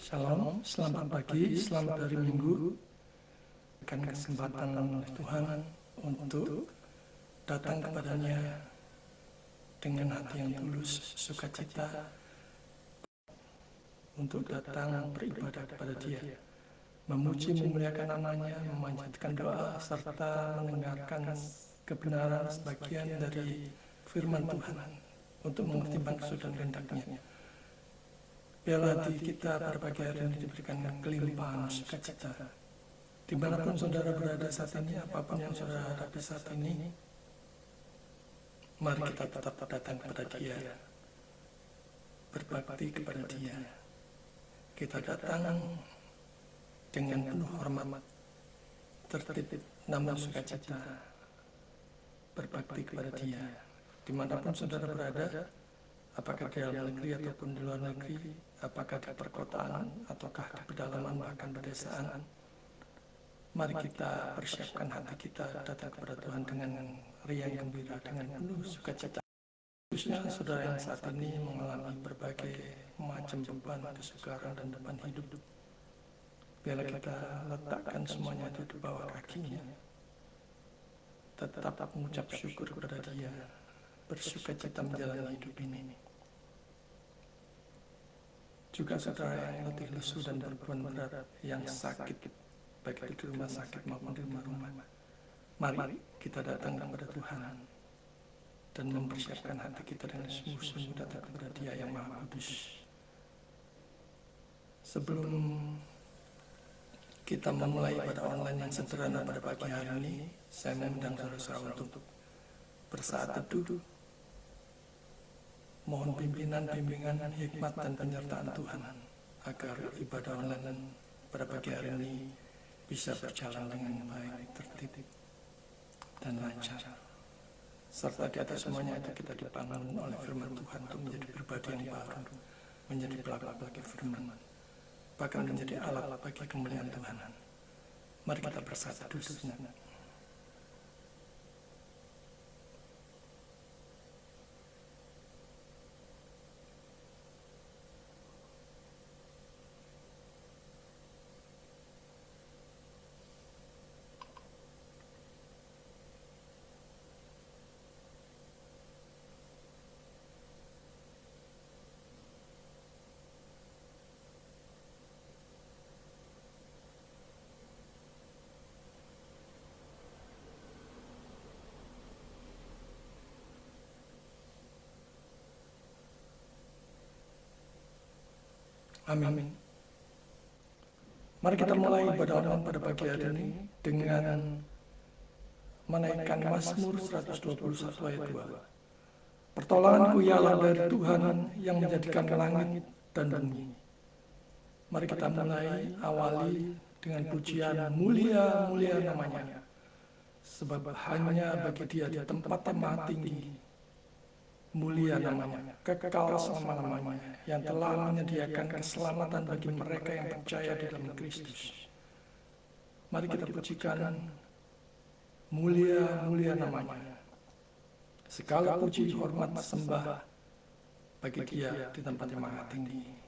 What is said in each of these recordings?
Shalom, selamat pagi, selamat hari Minggu. Berikan kesempatan oleh Tuhan untuk datang kepadanya dengan hati yang tulus, sukacita, untuk datang beribadah kepada Dia, memuji, memuliakan namanya, memanjatkan doa, serta mendengarkan kebenaran sebagian dari firman Tuhan untuk mengerti maksud dan kehendak-Nya. Biarlah hati kita pada pagi hari ini diberikan kelimpahan sukacita. Dimanapun saudara berada saat ini, apapun yang saudara hadapi saat ini, mari kita tetap datang kepada Dia, berbakti kepada Dia. Kita datang dengan penuh hormat, tertib, namun sukacita, berbakti kepada Dia. Dimanapun saudara berada, apakah di dalam negeri ataupun di luar negeri, apakah di perkotaan ataukah di pedalaman bahkan pedesaan, mari kita persiapkan hati kita datang kepada Tuhan dengan riang gembira, dengan penuh sukacita. Khususnya saudara yang saat ini mengalami berbagai macam beban, kesukaran dan beban hidup, biarlah kita letakkan semuanya itu di bawah kakinya, tetap mengucap syukur kepada Dia, bersukacita menjalani hidup ini. Juga saudara yang letih lesu dan berbeban berat, yang sakit, baik itu di rumah sakit maupun di rumah, mari kita datang kepada Tuhan dan mempersiapkan hati kita dengan sungguh-sungguh datang kepada Dia yang Maha Kudus. Sebelum kita memulai pada online yang sederhana pada pagi hari ini, saya mengundang saudara-saudara untuk bersaat teduh. Mohon pimpinan, bimbingan, hikmat dan penyertaan Tuhan agar ibadah online pada pagi hari ini bisa berjalan dengan baik, tertib dan lancar. Serta di atas semuanya itu kita dibangun oleh firman Tuhan untuk menjadi pribadi yang baru, menjadi pelaku-pelaku firman, bahkan menjadi alat bagi kemuliaan Tuhan. Mari kita bersatu sejenak. Amin. Mari kita mulai ibadah online pada pagi hari ini dengan menaikkan Mazmur 121 ayat 2. Pertolonganku ialah dari Tuhan yang menjadikan langit dan bumi. Mari kita mulai awali dengan pujian mulia, mulia namanya. Sebab hanya bagi Dia di tempat yang maha tinggi, mulia namanya, kekal selama-lamanya, yang telah menyediakan keselamatan bagi mereka yang percaya di dalam Kristus. Mari kita pujikan mulia, mulia namanya. Segala puji, hormat, sembah bagi Dia di tempat yang maha tinggi.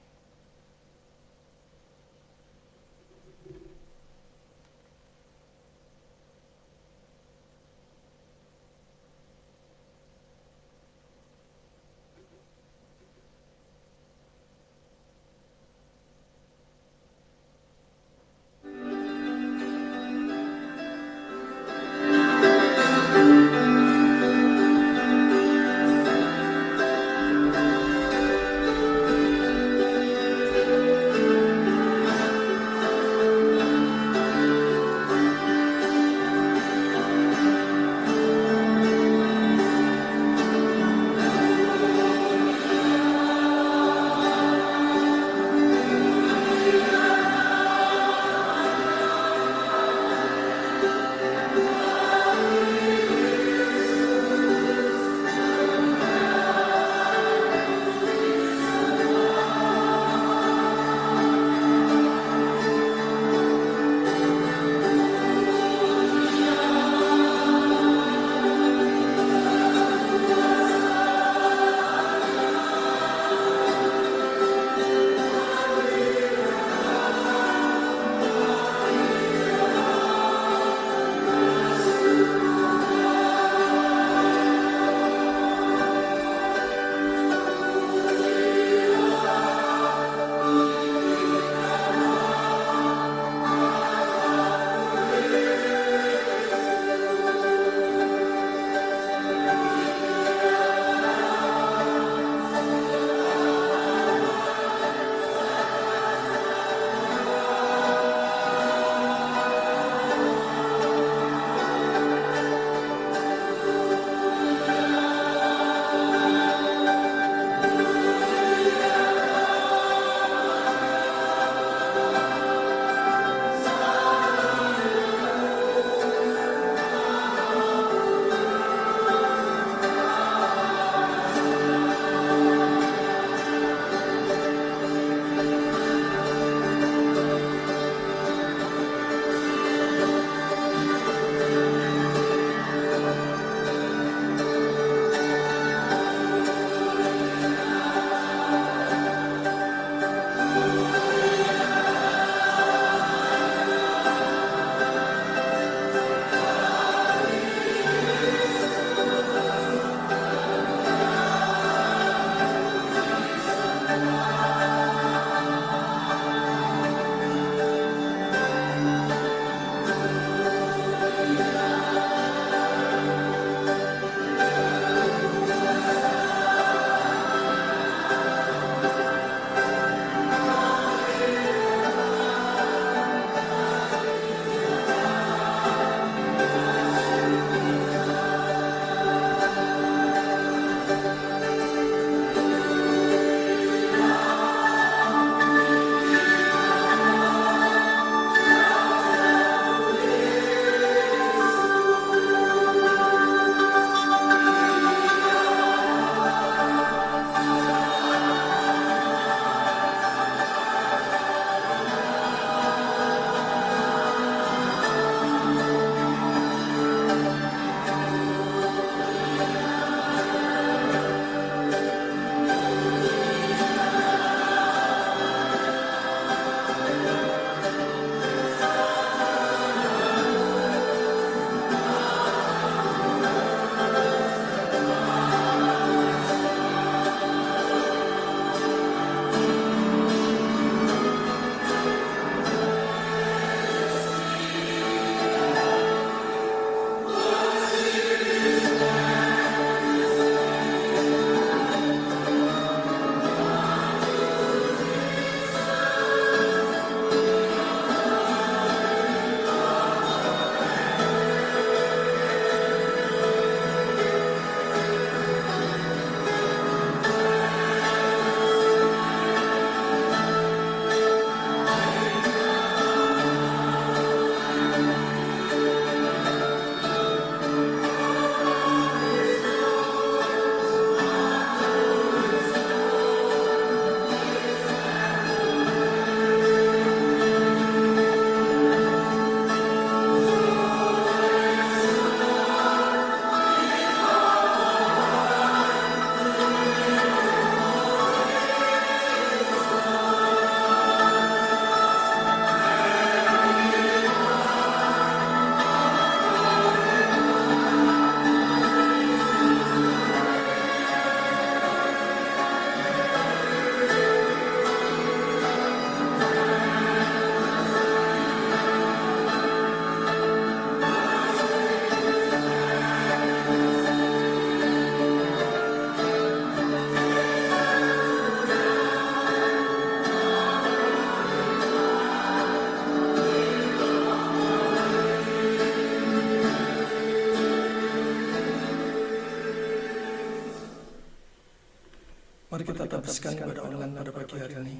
Mari kita teruskan ibadah online pada pagi hari ini.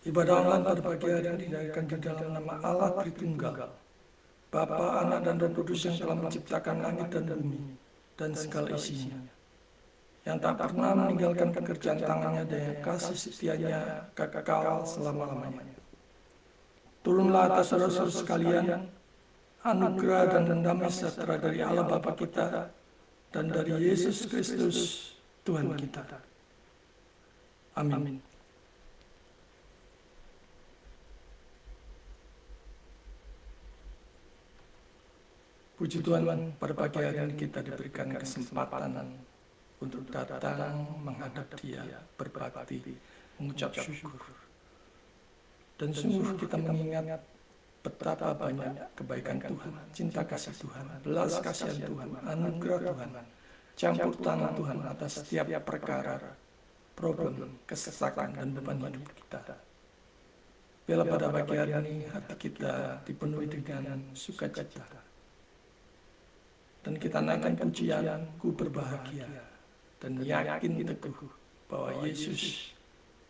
Ibadah online pada pagi hari ini diadakan di dalam nama Allah Tritunggal, Bapa, Anak, dan Roh Kudus yang telah menciptakan langit dan bumi dan segala isinya, yang tak pernah meninggalkan pekerjaan tangannya dan yang kasih setianya kekal selama-lamanya. Turunlah atas saudara-saudara sekalian anugerah dan damai sejahtera dari Allah Bapa kita dan dari Yesus Kristus Tuhan kita. Amin. Puji Tuhan, pada pagi hari ini kita diberikan kesempatan untuk datang menghadap Dia, berbakti, mengucap syukur. Dan sungguh kita mengingat betapa banyak kebaikan Tuhan, cinta kasih Tuhan, belas kasihan Tuhan, anugerah Tuhan, campur tangan Tuhan atas setiap perkara, problem, kesesakan, dan beban hidup kita. Bila pada pagi hari ini hati kita dipenuhi dengan sukacita, dan kita naikkan pujian, ku berbahagia, dan yakin teguh bahwa Yesus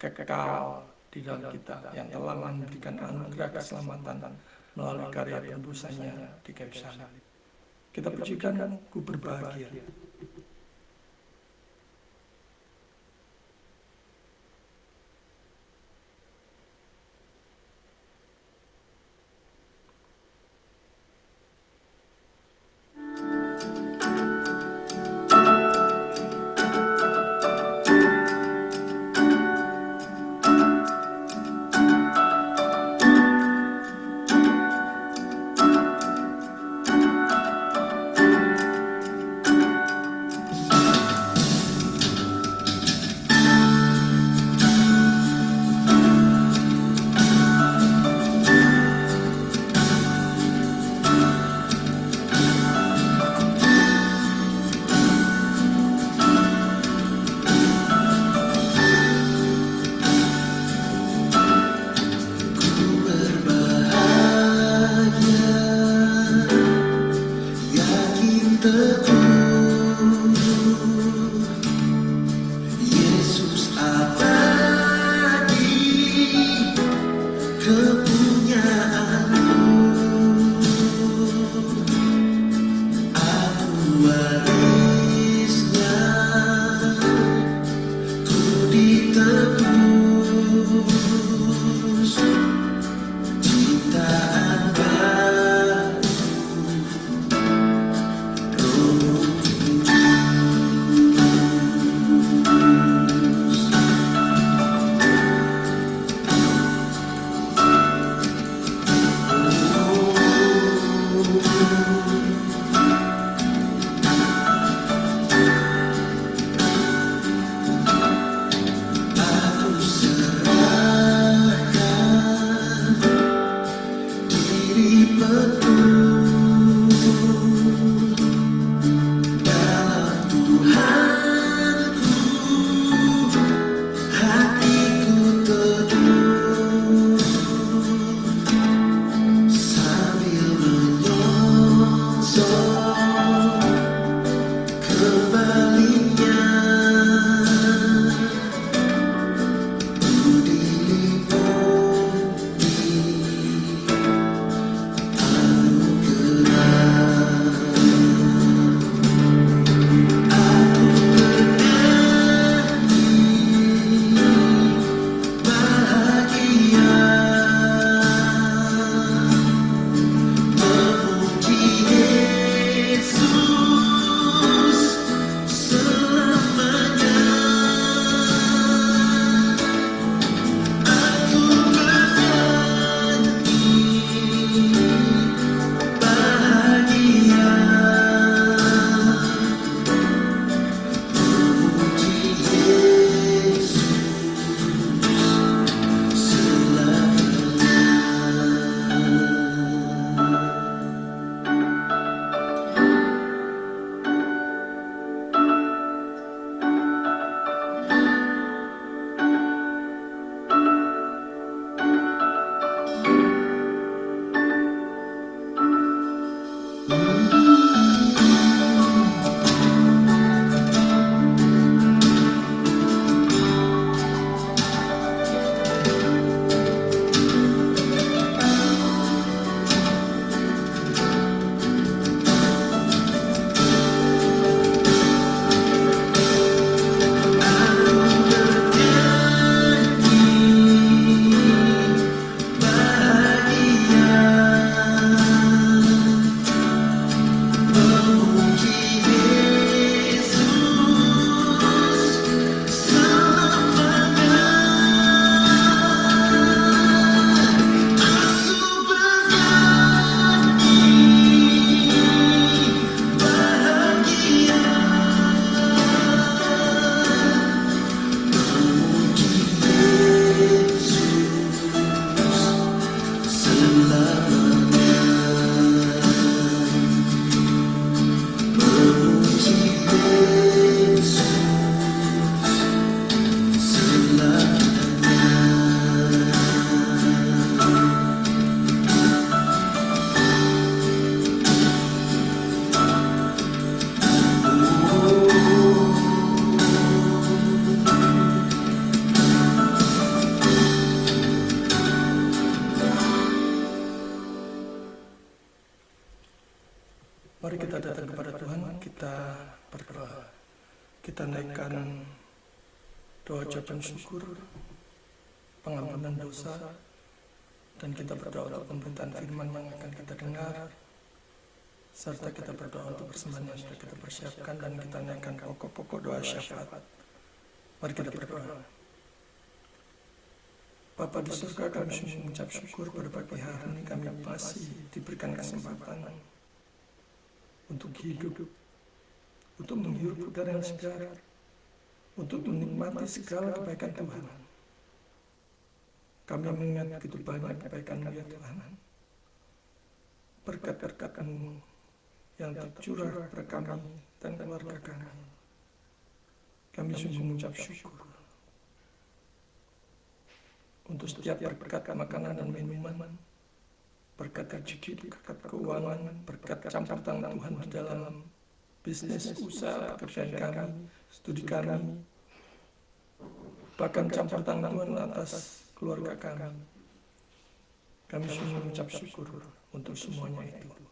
kekal di dalam kita yang telah memberikan anugerah keselamatan melalui karya penebusnya di kayu salib. Kita pujikan, ku berbahagia. kita naikkan doa ucapan syukur, pengampunan dosa, dan kita berdoa untuk pemberitaan firman yang akan kita dengar, serta kita berdoa untuk persembahan yang sudah kita persiapkan, dan kita naikkan pokok-pokok doa syafaat. Mari kita berdoa. Bapa di surga, kami sungguh mengucap syukur pada pagi hari ini kami masih diberikan kesempatan untuk hidup, untuk menghirup udara yang segar, untuk menikmati segala kebaikan Tuhan. Kami mengingat begitu banyak kebaikan-Mu ya Tuhan. Berkat-berkat-Mu yang tercurah pada kami dan keluarga kami. Kami sungguh mengucap syukur untuk setiap berkat makanan dan minuman, berkat rezeki, berkat keuangan, berkat campur tangan Tuhan di dalam bisnis, usaha, pekerjaan kami, studi kami, bahkan campur tangan Tuhan atas keluarga kami. Kami sungguh mengucap syukur untuk semuanya itu.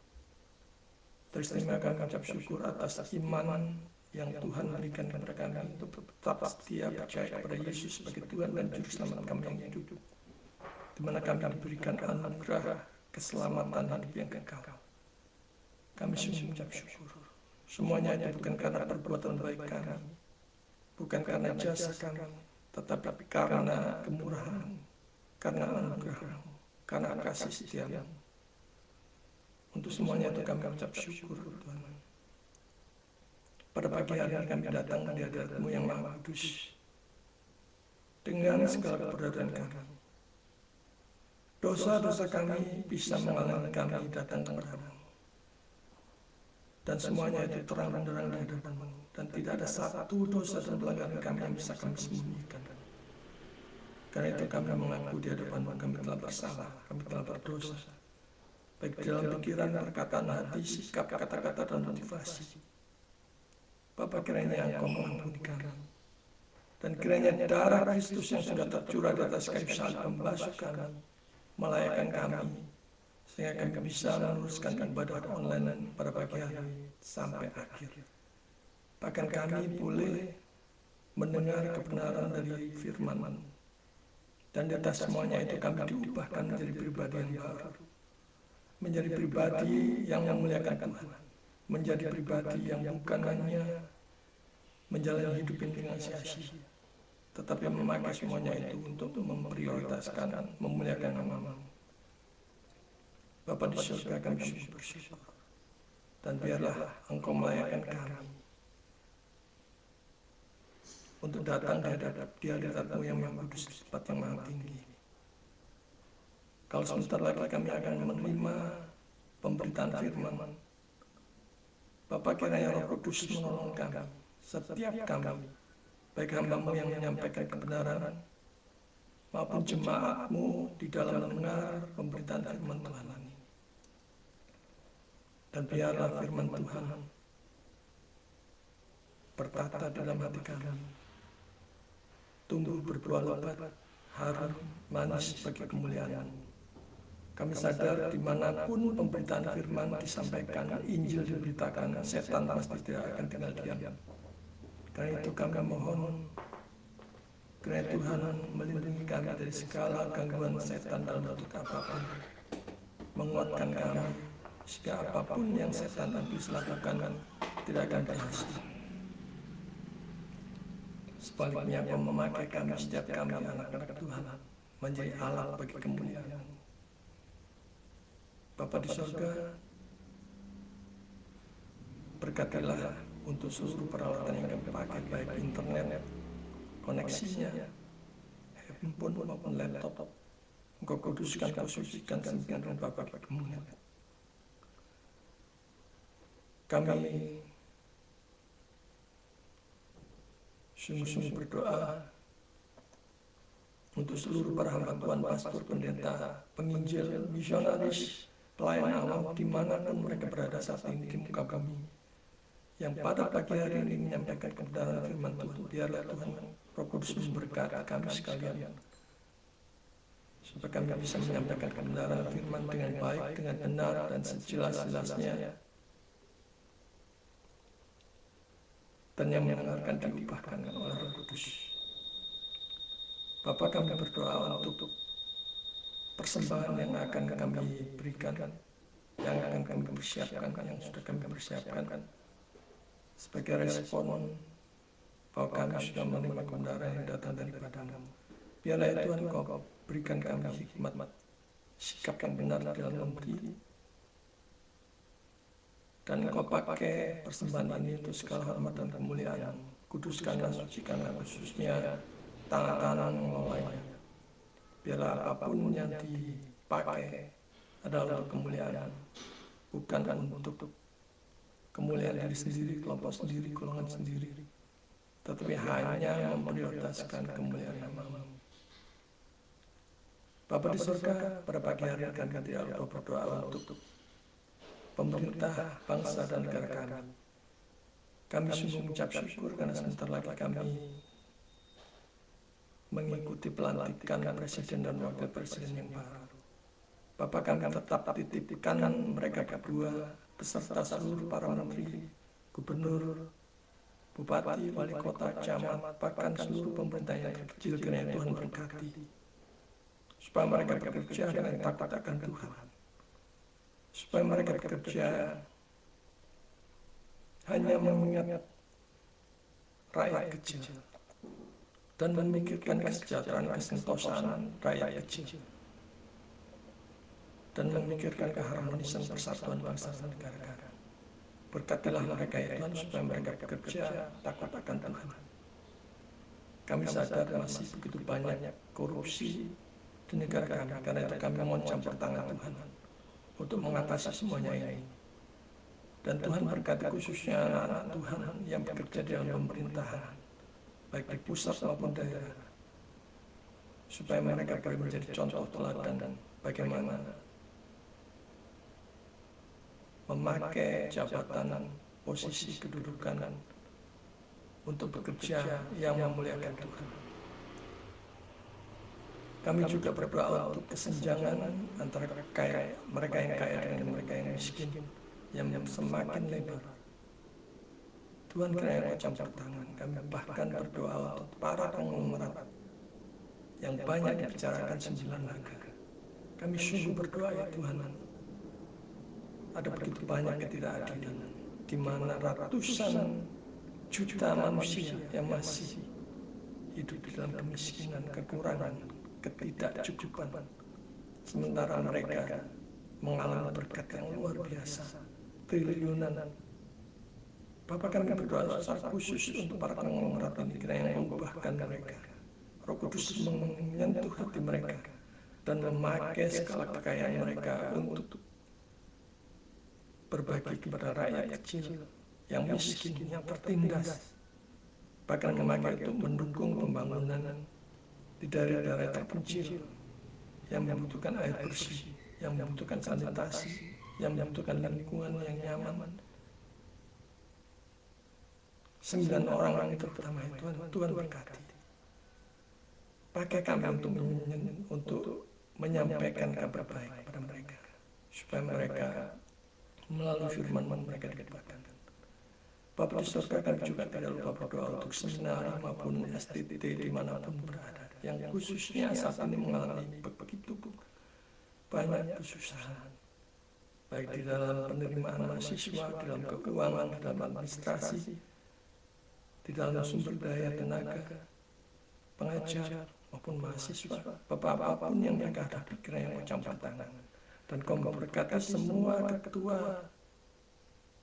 Teristimewa kami mengucap syukur atas iman yang Tuhan berikan kepada kami untuk tetap setia percaya kepada Yesus sebagai Tuhan dan Juru Selamat kami yang hidup, di mana kami diberikan anugerah keselamatan hidup yang kekal. Kami sungguh mengucap syukur. Semuanya itu bukan karena perbuatan baik kami, bukan karena jasa kami, tetapi karena kemurahan, karena anugerah-Mu, karena kasih setia-Mu. Untuk semuanya itu kami mengucap syukur Tuhan. Pada pagi hari ini kami datang di hadirat-Mu yang Maha Kudus dengan segala keberadaan kami. Dosa-dosa kami bisa menghalangi kami datang kepada-Mu. Dan semuanya itu terang benderang di hadapan-Mu, dan tidak ada satu dosa dan pelanggaran kami yang bisa kami sembunyikan. Karena itu kami mengaku di hadapan-Mu kami telah bersalah, kami telah berdosa, baik dalam pikiran, perkataan, hati, sikap, kata-kata, dan motivasi. Bapa, kiranya Engkau mengampuni kami, dan kiranya darah Kristus yang sudah tercurah di atas kayu salib membasuh kami, melayakkan kami, sehingga kami bisa meneruskan ibadah online pada pagi hari sampai akhir. Bahkan kami boleh mendengar kebenaran dari firman-Mu. Dan di atas semuanya itu kami diubahkan menjadi pribadi yang baru. Menjadi pribadi yang memuliakan Tuhan. Menjadi pribadi yang bukan hanya menjalani hidup ini dengan sia-sia, tetapi memakai semuanya itu untuk memprioritaskan memuliakan nama-Mu. Bapa di surga, kami sungguh bersyukur, dan biarlah Engkau melayakkan kami untuk datang di hadirat-Mu yang Maha Kudus, di tempat yang Maha Tinggi. Kalau sebentar lagi kami akan menerima pemberitaan firman, Bapa, kiranya Roh Kudus menolong kami, setiap kami, baik hamba-Mu yang menyampaikan kebenaran, maupun jemaat-Mu di dalam mendengar pemberitaan firman Tuhan ini. Dan biarlah firman Tuhan bertata dalam hati kami, tumbuh berbuah lebat, harum, manis bagi kemuliaan-Mu. Kami sadar dimanapun pemberitaan firman disampaikan, Injil diberitakan, setan pasti tidak akan tinggal diam. Karena itu kami mohon, kiranya Tuhan melindungi kami dari segala gangguan setan dalam bentuk apapun, menguatkan kami, sehingga apapun yang setan iblis lakukan tidak akan berhasil. Sebaliknya, Engkau memakai kami, setiap kami anak-anak Tuhan, menjadi alat bagi kemuliaan-Mu. Bapa di surga, berkatilah untuk seluruh peralatan yang kami pakai, baik internet, koneksinya, handphone maupun laptop. Engkau kuduskan, Kau sucikan, sehingga dengan Bapa kemuliaan. Kami sungguh-sungguh berdoa untuk seluruh para hamba Tuhan, pastor, pendeta, penginjil, misionaris, pelayan Allah, dimanapun mereka berada saat ini di muka bumi, yang pada pagi hari ini menyampaikan kebenaran firman Tuhan. Biarlah Tuhan Roh Kudus memberkati kami sekalian, supaya kami bisa menyampaikan kebenaran firman dengan baik, dengan benar, dan sejelas-jelasnya, dan yang mendengarkan diubahkan oleh Roh Kudus. Bapa, kami berdoa untuk persembahan yang akan kami berikan, yang akan kami persiapkan, yang sudah kami persiapkan, sebagai respon bahwa kami sudah menerima kebenaran yang datang daripada-Mu. Biarlah ya Tuhan, Kau berikan kami hikmat, sikap yang benar dalam memberi, dan Kau pakai persembahan ini untuk segala hormat dan kemuliaan. Kuduskanlah, sucikanlah, khususnya tangan-tangan mengelolanya. Biarlah apapun yang dipakai adalah untuk kemuliaan, bukan untuk kemuliaan diri sendiri, kelompok sendiri, golongan sendiri, tetapi hanya memprioritaskan kemuliaan nama-Mu. Bapa di surga, pada pagi hari kami tidak lupa berdoa untuk pemerintah, bangsa, dan negara kami. Kami sungguh mengucap syukur karena sebentar lagi kami mengikuti pelantikan presiden dan wakil presiden yang baru. Bapa, kami tetap titipkan mereka berdua beserta seluruh para menteri, gubernur, bupati, wali kota, camat, bahkan seluruh pemerintah yang kecil, kiranya Tuhan berkati, supaya mereka bekerja dengan takut akan Tuhan, supaya mereka bekerja hanya mengingat rakyat kecil dan memikirkan kesejahteraan, kesentosan rakyat kecil, dan memikirkan keharmonisan persatuan bangsa dan negara. Berkatilah mereka ya Tuhan, supaya mereka bekerja takut akan Tuhan. Kami sadar masih begitu banyak korupsi di negara kami, karena itu kami mohon campur tangan Tuhan untuk mengatasi semuanya ini. Dan Tuhan berkati khususnya anak-anak Tuhan yang bekerja di dalam pemerintahan, baik di pusat maupun daerah, supaya mereka boleh menjadi contoh teladan bagaimana memakai jabatan, posisi, kedudukan untuk bekerja yang memuliakan Tuhan. Kami juga berdoa untuk kesenjangan antara mereka yang kaya dengan mereka yang miskin, yang semakin lebar. Tuhan, kiranya Kau campur tangan. Kami bahkan berdoa untuk para konglomerat yang banyak dibicarakan 9 naga. Kami sungguh berdoa ya Tuhan, ada begitu banyak ketidakadilan, di mana ratusan juta manusia yang masih hidup di dalam kemiskinan, kekurangan, ketidakcukupan, sementara mereka mengalami berkat yang luar biasa, triliunan. Bapak, kami berdoa secara khusus untuk para konglomerat ini, kiranya mengubahkan mereka. Roh Kudus menyentuh hati mereka dan memakai segala kekayaan mereka untuk berbagi kepada rakyat kecil, yang miskin, yang tertindas. Bahkan memakai itu mendukung pembangunan di daerah-daerah terpencil yang membutuhkan air bersih, yang membutuhkan sanitasi, yang membutuhkan lingkungan yang nyaman. 9 orang itu pertama Tuhan berkati. Pakai kami untuk menyampaikan kabar baik kepada mereka, supaya mereka melalui firman mereka dikembangkan. Bapa di surga, kami juga tidak lupa berdoa untuk seminari maupun STT dimanapun berada, yang khususnya saat ini mengalami begitu banyak kesusahan, baik di dalam penerimaan mahasiswa, di dalam keuangan, di dalam administrasi, di dalam sumber daya tenaga, pengajar maupun mahasiswa. Bapak, apapun yang mereka hadapi, kiranya Kau campur tangan, dan Kau memberkati semua ketua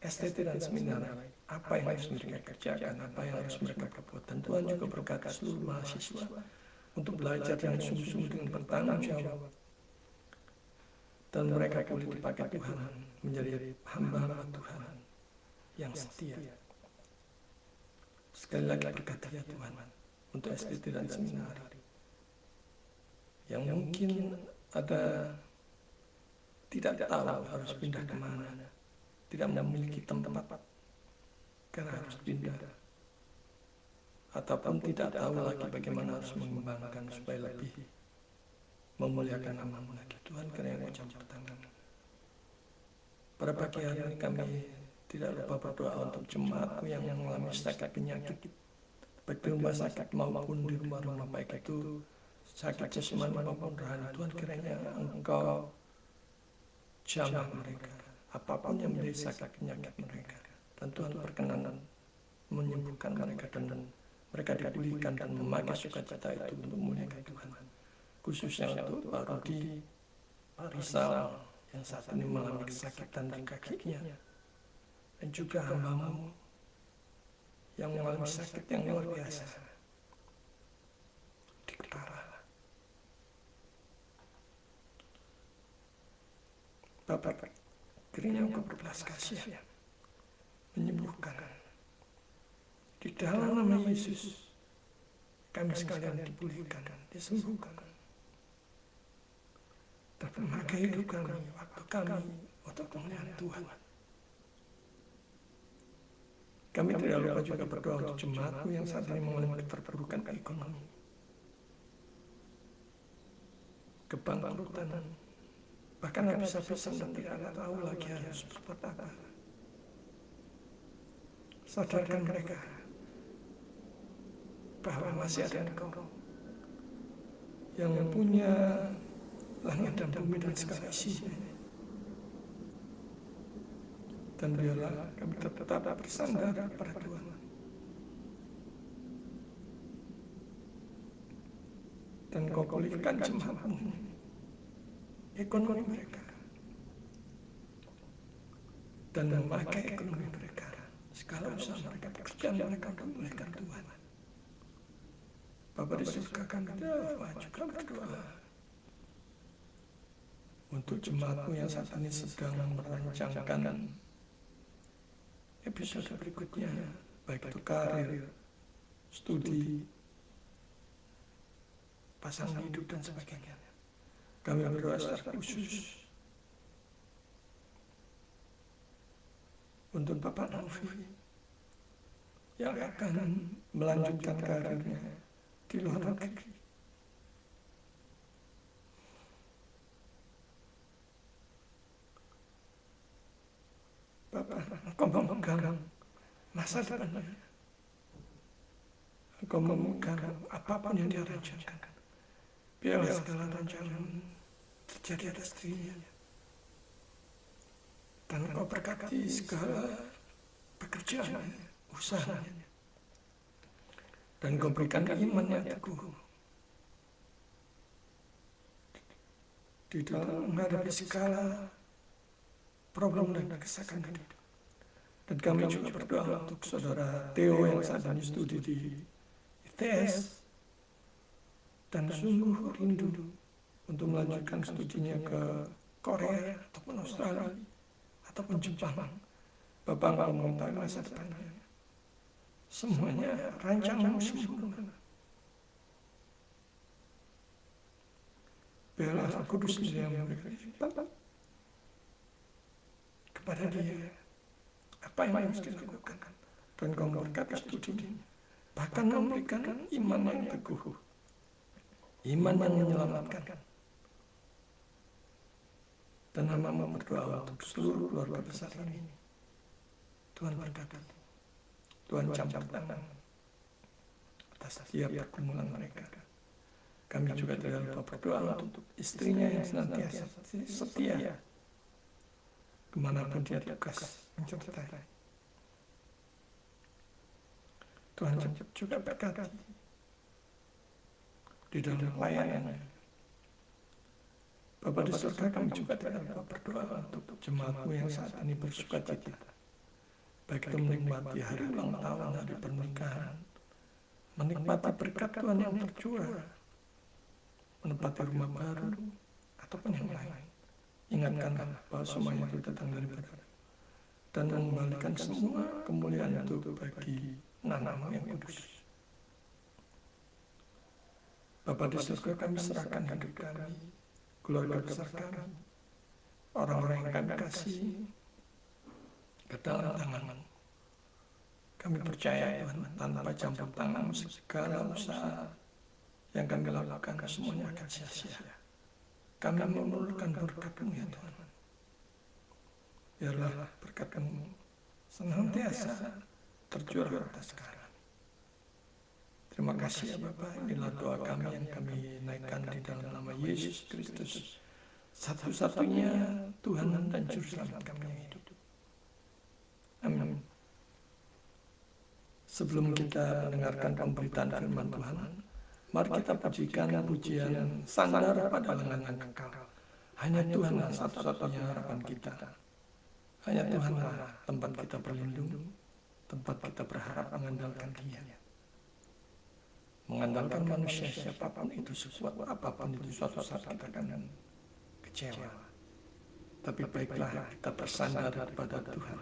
STT dan seminar, apa yang harus mereka kerjakan, apa yang harus mereka perbuat. Dan Tuhan juga berkati seluruh mahasiswa untuk belajar dengan sungguh-sungguh dengan bertanggung jawab, dan mereka boleh dipakai Tuhan menjadi hamba-hamba Tuhan yang setia. Sekali lagi berkati ya Tuhan untuk STT dan seminar yang mungkin ada tidak tahu harus pindah kemana, tidak memiliki tempat karena harus pindah, ataupun tidak tahu lagi bagaimana harus mengembangkan supaya lebih memuliakan nama-Mu lagi. Tuhan, kiranya Kau campur tangan. Pada pagi hari ini kami tidak lupa berdoa untuk jemaatku yang mengalami sakit penyakit, baik di rumah sakit maupun di rumah-rumah, baik itu sakit jasmani maupun rohani. Tuhan, kiranya Engkau jamah mereka, apapun yang menjadi sakit penyakit mereka, dan Tuhan berkenan menyembuhkan mereka, dan mereka dipulihkan dan memakai sukacita itu untuk memuliakan Tuhan. Khususnya untuk Pak Rudi, Pak Rizal yang saat ini mengalami kesakitan di kakinya, dan juga hamba-Mu yang mengalami sakit yang luar biasa di kepala. Bapak, kiranya Engkau berbelas kasihan menyembuhkan. Di dalam nama Yesus, kami sekalian dipulihkan, disembuhkan. Dan memakai hidup kami, waktu kami untuk kemuliaan Tuhan. Kami tidak lupa juga berdoa untuk jemaatku yang saat ini mengalami keterpurukan ekonomi, kebangkrutan, bahkan habis-habisan dan tidak tahu lagi harus berbuat apa. Sadarkan mereka bahwa masih ada Engkau yang punya langit dan bumi dan segala isinya. Dan biarlah kami tetap bersandar pada Tuhan. Dan Kau pulihkan jemaat-Mu, ekonomi mereka, dan memakai ekonomi mereka, segala usaha mereka, pekerjaan mereka untuk memuliakan Tuhan. Bapa di surga, kami juga berdoa untuk jemaat-Mu yang saat ini sedang merancangkan episode berikutnya, baik itu karir, studi, pasangan hidup, dan sebagainya. Kami berdoa secara khusus untuk Bapak Novi yang akan melanjutkan karirnya di luar negeri. Bapak, Engkau memegang masa depannya. Engkau memegang apapun yang dia rencanakan. Biarlah segala rancangan terjadi atas dirinya. Dan Engkau berkati segala pekerjaannya, usahanya. Dan Engkau berikan iman yang teguh di dalam menghadapi segala problem dan kesakan hidup. Dan kami juga berdoa untuk saudara Theo yang saat ini studi di ITS dan sungguh rindu untuk melanjutkan studinya ke Korea ataupun Australia ataupun Jepang. Bapak Engkau mengetahui masa depannya. Semuanya rancangan-Mu sempurna. Biarlah Roh Kudus sendiri yang memberikan hikmat kepada dia apa yang harus dilakukan, dan Kau memberkati studinya, bahkan memberikan iman yang teguh, iman yang menyelamatkan. Dan hamba-Mu berdoa untuk seluruh keluarga besar ini. Tuhan berkati, Tuhan campur tangan atas setiap pergumulan mereka. Kami juga tidak lupa berdoa untuk istrinya yang senantiasa setia kemanapun dia tugas mencertai. Tuhan juga berkati di dalam pelayanannya. Bapa di surga, kami juga tidak lupa berdoa untuk jemaat-Mu yang saat ini bersukacita, baik itu menikmati hari ulang tahun, hari pernikahan, menikmati berkat Tuhan yang tercurah, menempati rumah baru, ataupun yang lain. Ingatkanlah bahwa semuanya itu datang dari Bapa, dan mengembalikan semua kemuliaan itu bagi nama-Mu yang kudus. Bapa di surga, kami serahkan hidup kami, keluarga besar kami, orang-orang yang kami kasih ke dalam tangan-Mu. Kami percaya Tuhan, tanpa campur tangan segala usaha yang kami lakukan semuanya akan sia-sia. Kami memerlukan berkat-Mu ya Tuhan. Biarlah berkat-Mu senantiasa tercurah atas sekarang. Terima kasih ya Bapak, inilah doa kami yang kami naikkan di dalam nama Yesus Kristus, satu-satunya Tuhan dan Juru Selamat kami yang hidup. Amin. Sebelum kita mendengarkan pemberitaan firman Tuhan, mari kita pujikan pujian sandar pada lengan kekal. Hanya Tuhanlah satu-satunya harapan kita. Hanya Tuhanlah tempat kita berlindung, tempat kita berharap mengandalkan Dia. Mengandalkan manusia siapapun itu, sekuat apapun itu, suatu saat kita akan kecewa. Tapi baiklah kita bersandar kepada Tuhan,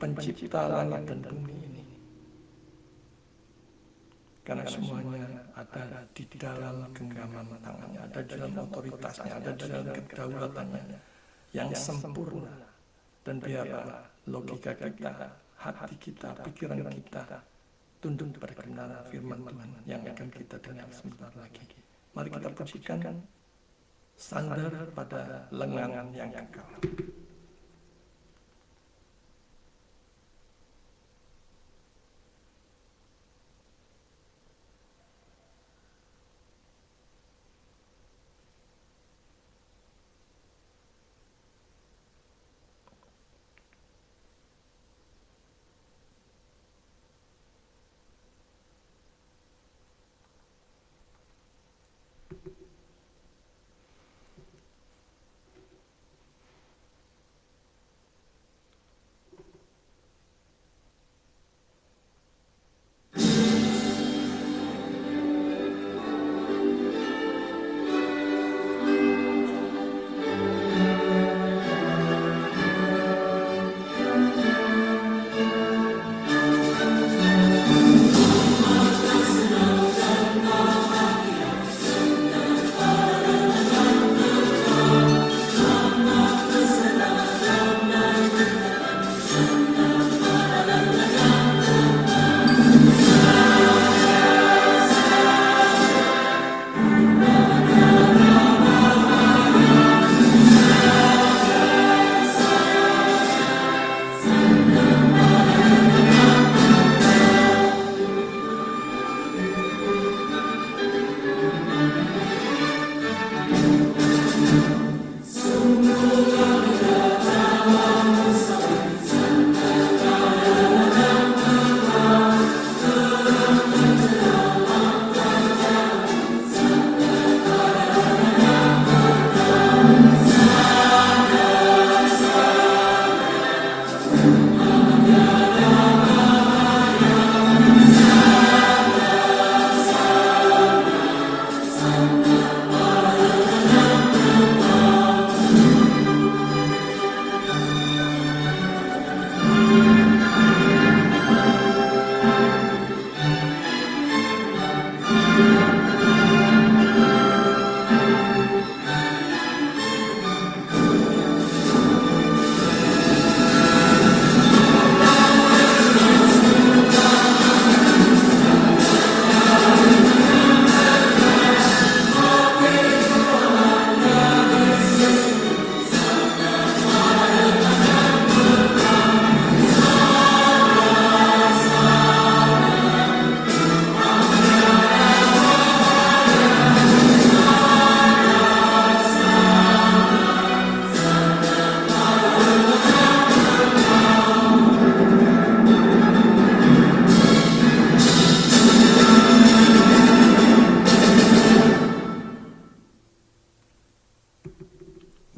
pencipta langit dan bumi ini. Karena semuanya ada di dalam genggaman tangannya, ada di dalam otoritasnya, ada di dalam kedaulatannya yang sempurna. Dan biarlah logika kita, hati kita, pikiran kita tunduk pada kebenaran firman Tuhan yang akan kita dengar sebentar lagi. Mari kita pujikan sandar pada lengan yang kekal.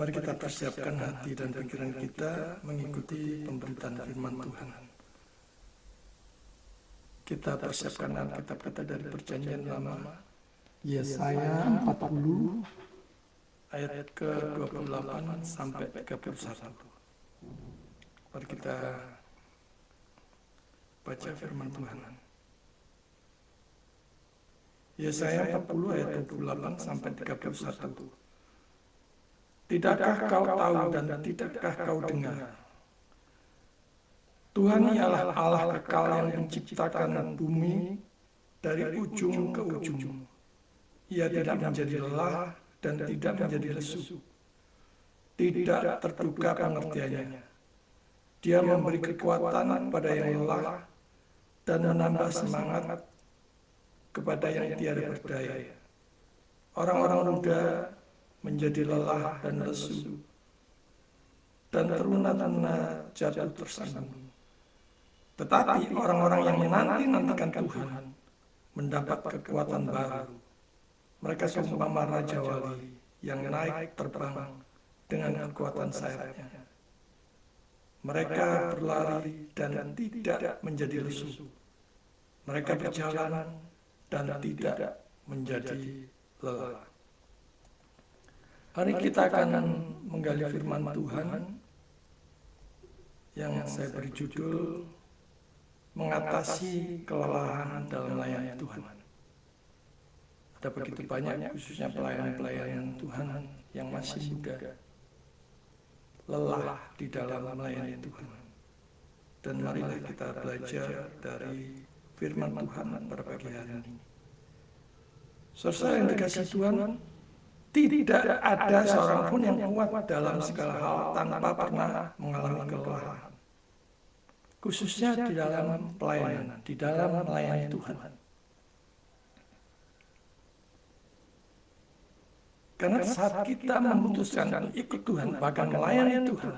Mari kita persiapkan hati dan pikiran kita mengikuti pemberitaan firman Tuhan. Kita persiapkan Alkitab kita dari Perjanjian Lama, Yesaya 40 ayat ke-28 sampai 31. Mari kita baca firman Tuhan. Yesaya 40 ayat 28 sampai 31. Tidakkah kau tahu dan tidakkah kau dengar? Tuhan ialah Allah kekal yang menciptakan bumi dari ujung ke ujung. Ia tidak menjadi lelah dan tidak menjadi lesu. Tidak terduga pengertiannya. Dia memberi kekuatan kepada yang lelah dan menambah semangat kepada yang tiada berdaya. Orang-orang muda menjadi lelah dan lesu, dan teruna-tuna jatuh tersandung. Tetapi orang-orang yang menanti-nantikan Tuhan mendapat kekuatan baru. Mereka seumpama raja wali yang naik terbang dengan kekuatan sayapnya. Mereka berlari dan tidak menjadi lesu. Mereka berjalan dan tidak menjadi lelah. Hari kita akan menggali firman Tuhan yang saya beri judul Mengatasi Kelelahan dalam Melayani Tuhan. Ada begitu banyak, khususnya pelayan-pelayan Tuhan yang masih muda, lelah di dalam melayani Tuhan. Dan marilah kita belajar dari firman Tuhan pada pagi hari ini. Saudara yang dikasihi Tuhan, tidak ada seorang pun yang kuat dalam segala hal tanpa pernah mengalami kelelahan. Khususnya di dalam pelayanan, di dalam melayani Tuhan. Karena saat kita memutuskan ikut Tuhan, bahkan melayani Tuhan,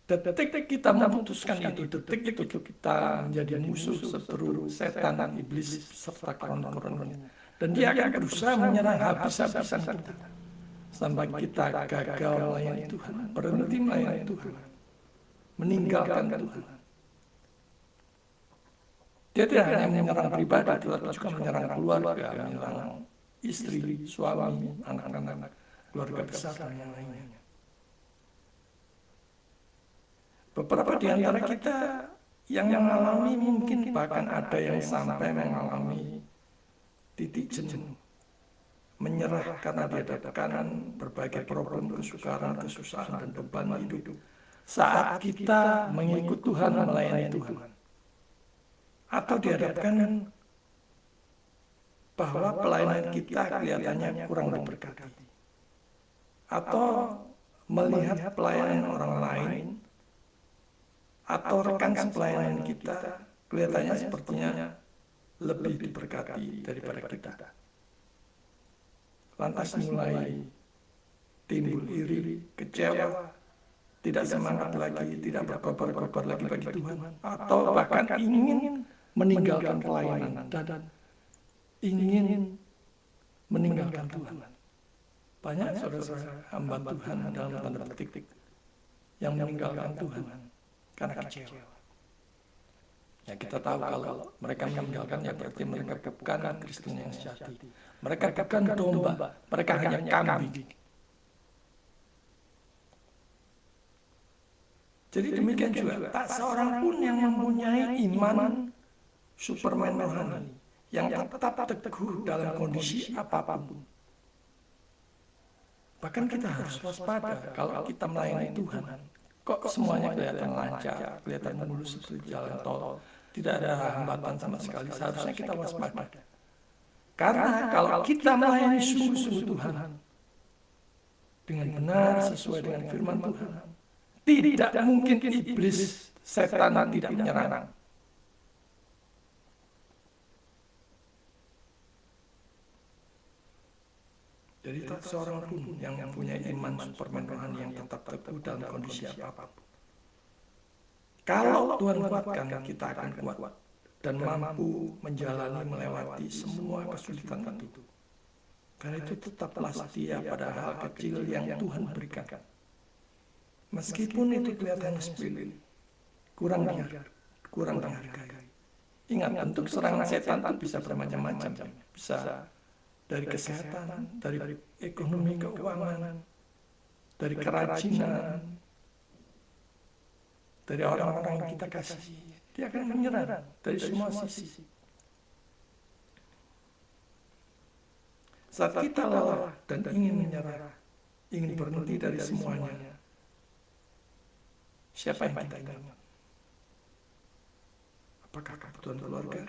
detik kita memutuskan itu, detik itu kita menjadi musuh, seteru, setan, iblis, serta konon-kononnya. Dan dia akan berusaha menyerang habis-habisan kita. Sampai kita gagal melayani Tuhan, berhenti melayani Tuhan, meninggalkan Tuhan. Dia tidak hanya menyerang pribadi, tetapi juga menyerang keluarga, menyerang istri, suami, anak-anak, keluarga besar, dan yang lainnya. Beberapa di antara kita yang mengalami, mungkin bahkan ada yang sampai mengalami titik jenuh, menyerah karena dihadapkan berbagai problem, kesukaran, kesusahan, dan beban hidup. Saat kita mengikut Tuhan, melayani Tuhan, atau dihadapkan bahwa pelayanan kita kelihatannya kurang diberkati, atau melihat pelayanan orang lain atau rekan pelayanan kita kelihatannya sepertinya lebih diberkati daripada kita. Lantas mulai timbul iri, kecewa, tidak semangat lagi, tidak berkobar-kobar lagi bagi Tuhan, atau bahkan ingin meninggalkan pelayanan dan ingin meninggalkan Tuhan. Banyak saudara-saudara hamba Tuhan dalam tanda petik yang meninggalkan Tuhan karena kecewa. Ya, kita tahu kalau mereka meninggalkan, ya berarti mereka bukan Kristen yang sejati. Mereka bukan domba, mereka hanya kambing. Jadi demikian juga, tak seorang pun yang mempunyai iman Superman rohani yang tetap teguh dalam kondisi apapun. Bahkan kita harus waspada kalau kita melayani Tuhan. Kok semuanya kelihatan lancar, kelihatan mulus seperti jalan tol, tidak ada hambatan sama sekali. Seharusnya kita waspada. Karena kalau kita melayani sungguh-sungguh Tuhan dengan benar sesuai dengan firman Tuhan, tidak mungkin iblis, setan tidak menyerang. Jadi tak seorang pun yang mempunyai iman Superman rohani yang tetap teguh dalam kondisi apapun. Kalau Tuhan kuatkan, kita akan kuat dan mampu menjalani melewati semua kesulitan itu. Karena itu tetaplah setia pada hal kecil yang Tuhan berikan. Meskipun itu kelihatannya sepele, kurang dihargai. Ingat, bentuk serangan setan itu bisa bermacam-macam, bisa dari kesehatan, dari ekonomi, keuangan, dari kerajinan, dari orang-orang yang kita kasih. Dia akan menyerang dari semua sisi. Saat kita lelah dan ingin menyerah, ingin berhenti dari semuanya, siapa yang kita ingat? Apakah kebutuhan keluarga,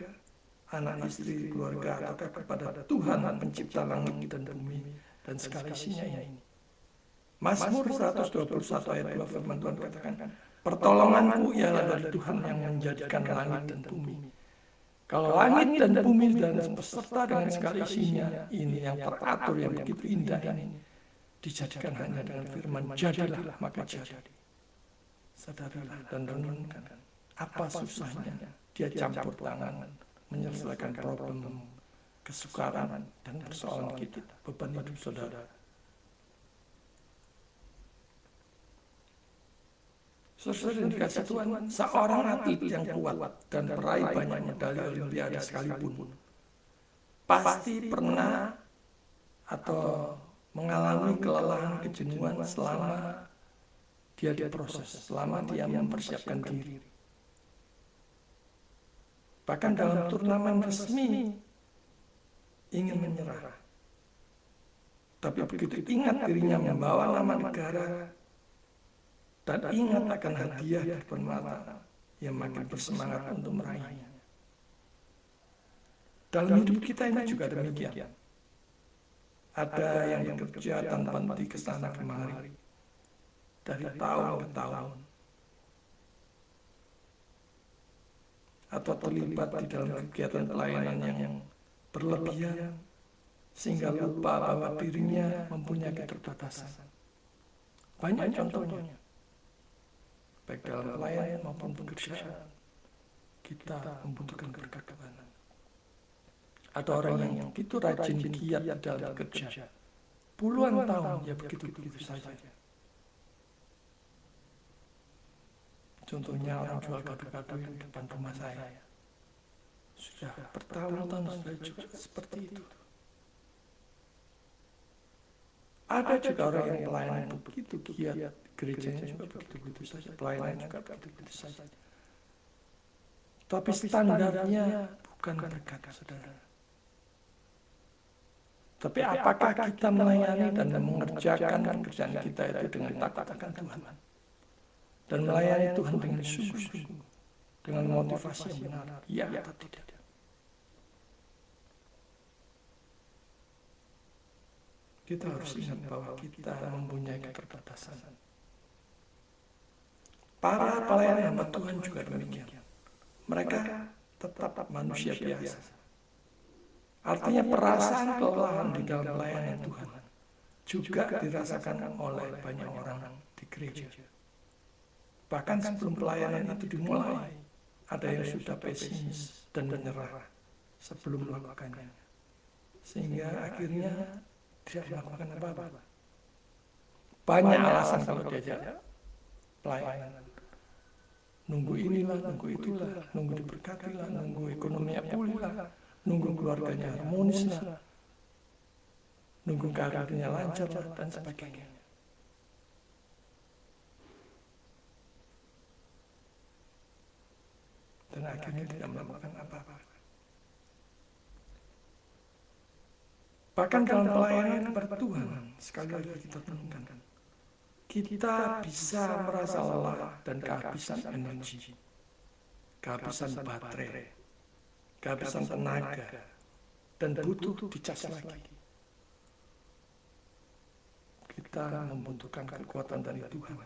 anak istri, keluarga, atau kepada Tuhan pencipta langit dan bumi dan segala isinya ini? Mazmur 121 ayat 2 firman Tuhan katakan, Pertolonganku ialah dari Tuhan yang menjadikan langit dan bumi. Kalau langit dan bumi dan beserta dengan segala isinya, ini yang teratur, yang begitu indah ini, dijadikan hanya dengan firman jadilah, maka jadi. Sadarilah dan renungkan, apa susahnya dia campur tangan menyelesaikan problem, kesukaran dan persoalan kita, beban hidup saudara. Saudara yang dikasih Tuhan, seorang atlet yang kuat dan peraih banyak medali Olimpiade sekalipun, pasti pernah atau mengalami kelelahan, kejenuhan selama dia diproses, selama dia mempersiapkan diri. Bahkan dalam turnamen resmi ingin menyerah, tapi begitu ingat dirinya membawa nama negara dan ingat akan hadiah di depan mata, ia makin bersemangat untuk meraihnya. Dalam hidup kita ini juga demikian. Ada yang bekerja tanpa henti ke sana kemari dari tahun ke tahun, atau terlibat di dalam kegiatan pelayanan yang berlebihan sehingga lupa bahwa dirinya mempunyai keterbatasan. Banyak contohnya, baik dalam pelayanan maupun pekerjaan, kita membutuhkan berkat Tuhan. Ada orang yang begitu rajin giat dalam bekerja, puluhan tahun ya begitu-begitu saja. Contohnya orang jual gado-gado yang di depan rumah saya, sudah bertahun-tahun sudah juga seperti itu. Ada juga orang yang pelayanan begitu giat, gerejanya juga begitu-begitu saja, pelayanan juga begitu-begitu saja. Tapi standarnya bukan berkat, saudara. Tapi apakah kita melayani dan mengerjakan pekerjaan kita itu dengan takut akan Tuhan? Dan melayani Tuhan dengan sungguh-sungguh, dengan motivasi yang benar, ya atau tidak? Kita harus ingat bahwa kita mempunyai keterbatasan. Para pelayan hamba Tuhan juga demikian. Mereka tetap manusia biasa. Artinya perasaan kelelahan di dalam pelayanan Tuhan juga dirasakan oleh banyak orang di gereja. Bahkan sebelum pelayanan itu dimulai, ada yang sudah pesimis dan menyerah sebelum melakukannya. Sehingga akhirnya tidak melakukan apa-apa. Banyak alasan kalau diajak pelayanan. Nunggu inilah, nunggu itulah, nunggu diberkatilah, nunggu ekonominya pulih lah, nunggu keluarganya harmonis lah, nunggu karirnya lancar lah, dan sebagainya. Dan akhirnya tidak melakukan apa-apa. Bahkan dalam pelayanan kepada Tuhan, sekali lagi kita temukan, kita bisa merasa lelah dan kehabisan energi, kehabisan baterai, kehabisan tenaga, dan butuh dicas lagi. Kita membutuhkan kekuatan dari Tuhan.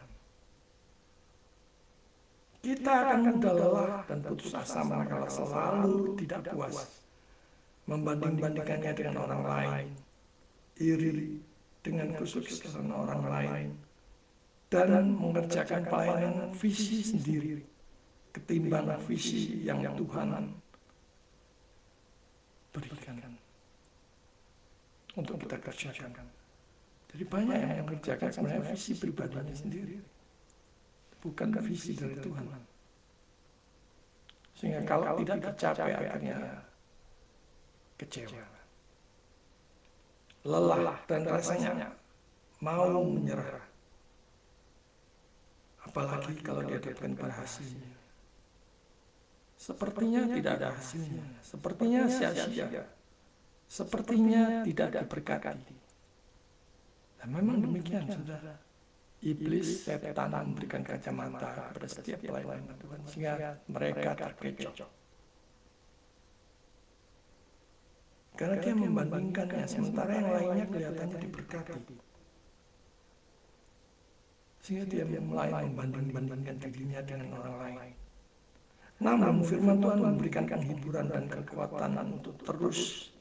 Kita akan mudah lelah dan putus asa manakala selalu tidak puas, membanding-bandingkannya dengan orang lain, iri dengan kesuksesan orang lain, dan mengerjakan pelayanan visi sendiri ketimbang visi yang Tuhan berikan untuk kita kerjakan. Jadi banyak yang mengerjakan sebenarnya visi pribadinya sendiri, bukan visi dari Tuhan. Sehingga kalau tidak tercapai akhirnya kecewa, lelah, dan rasanya mau menyerah. Apalagi kalau dihadapkan pada hasilnya. Sepertinya tidak ada hasilnya, sepertinya sia-sia, sepertinya tidak diberkati. Dan memang demikian, saudara. Iblis, setan memberikan kacamata kepada setiap pelayan Tuhan, sehingga mereka terkecoh. Karena dia membandingkannya, sementara yang lainnya kelihatannya diberkati. sehingga dia mulai membanding-bandingkan dirinya dengan orang lain. Namun firman Tuhan memberikan hiburan dan kekuatan untuk terus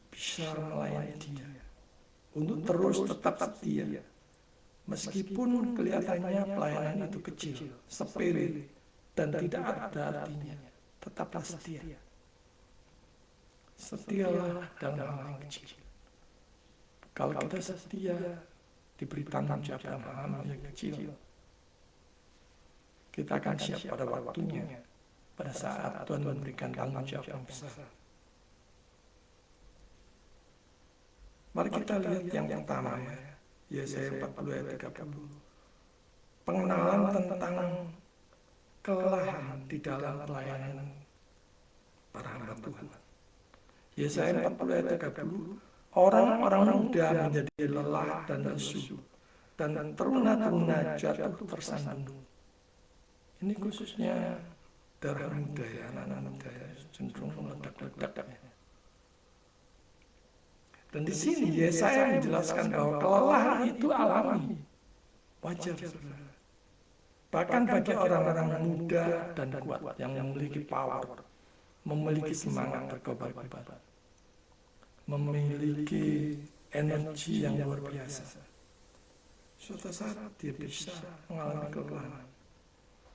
bisa melayani dia, untuk terus tetap setia. Meskipun kelihatannya pelayanan itu kecil, sepele, dan tidak ada artinya, tetaplah setia. Setialah dalam hal yang kecil. Kalau kita setia, diberi tanggung jawab dalam hal yang kecil, kita akan siap pada waktunya, pada saat Tuhan memberikan tanggung jawab yang besar. Mari kita lihat yang pertama, Yesaya 40 ayat 30. Pengenalan tentang kelelahan di dalam pelayanan para hamba Tuhan. Yesaya 40 ayat 30. Orang-orang muda menjadi lelah dan lesu, dan teruna-teruna jatuh tersandung. Ini khususnya darah muda ya, anak-anak muda ya, cenderung meledak-ledak. Dan di sini Yesaya menjelaskan bahwa kelelahan itu alami, wajar. Bahkan bagi orang-orang muda dan kuat yang memiliki power, memiliki semangat berkobar-kobar, memiliki energi yang luar biasa, suatu saat dia bisa mengalami kelelahan.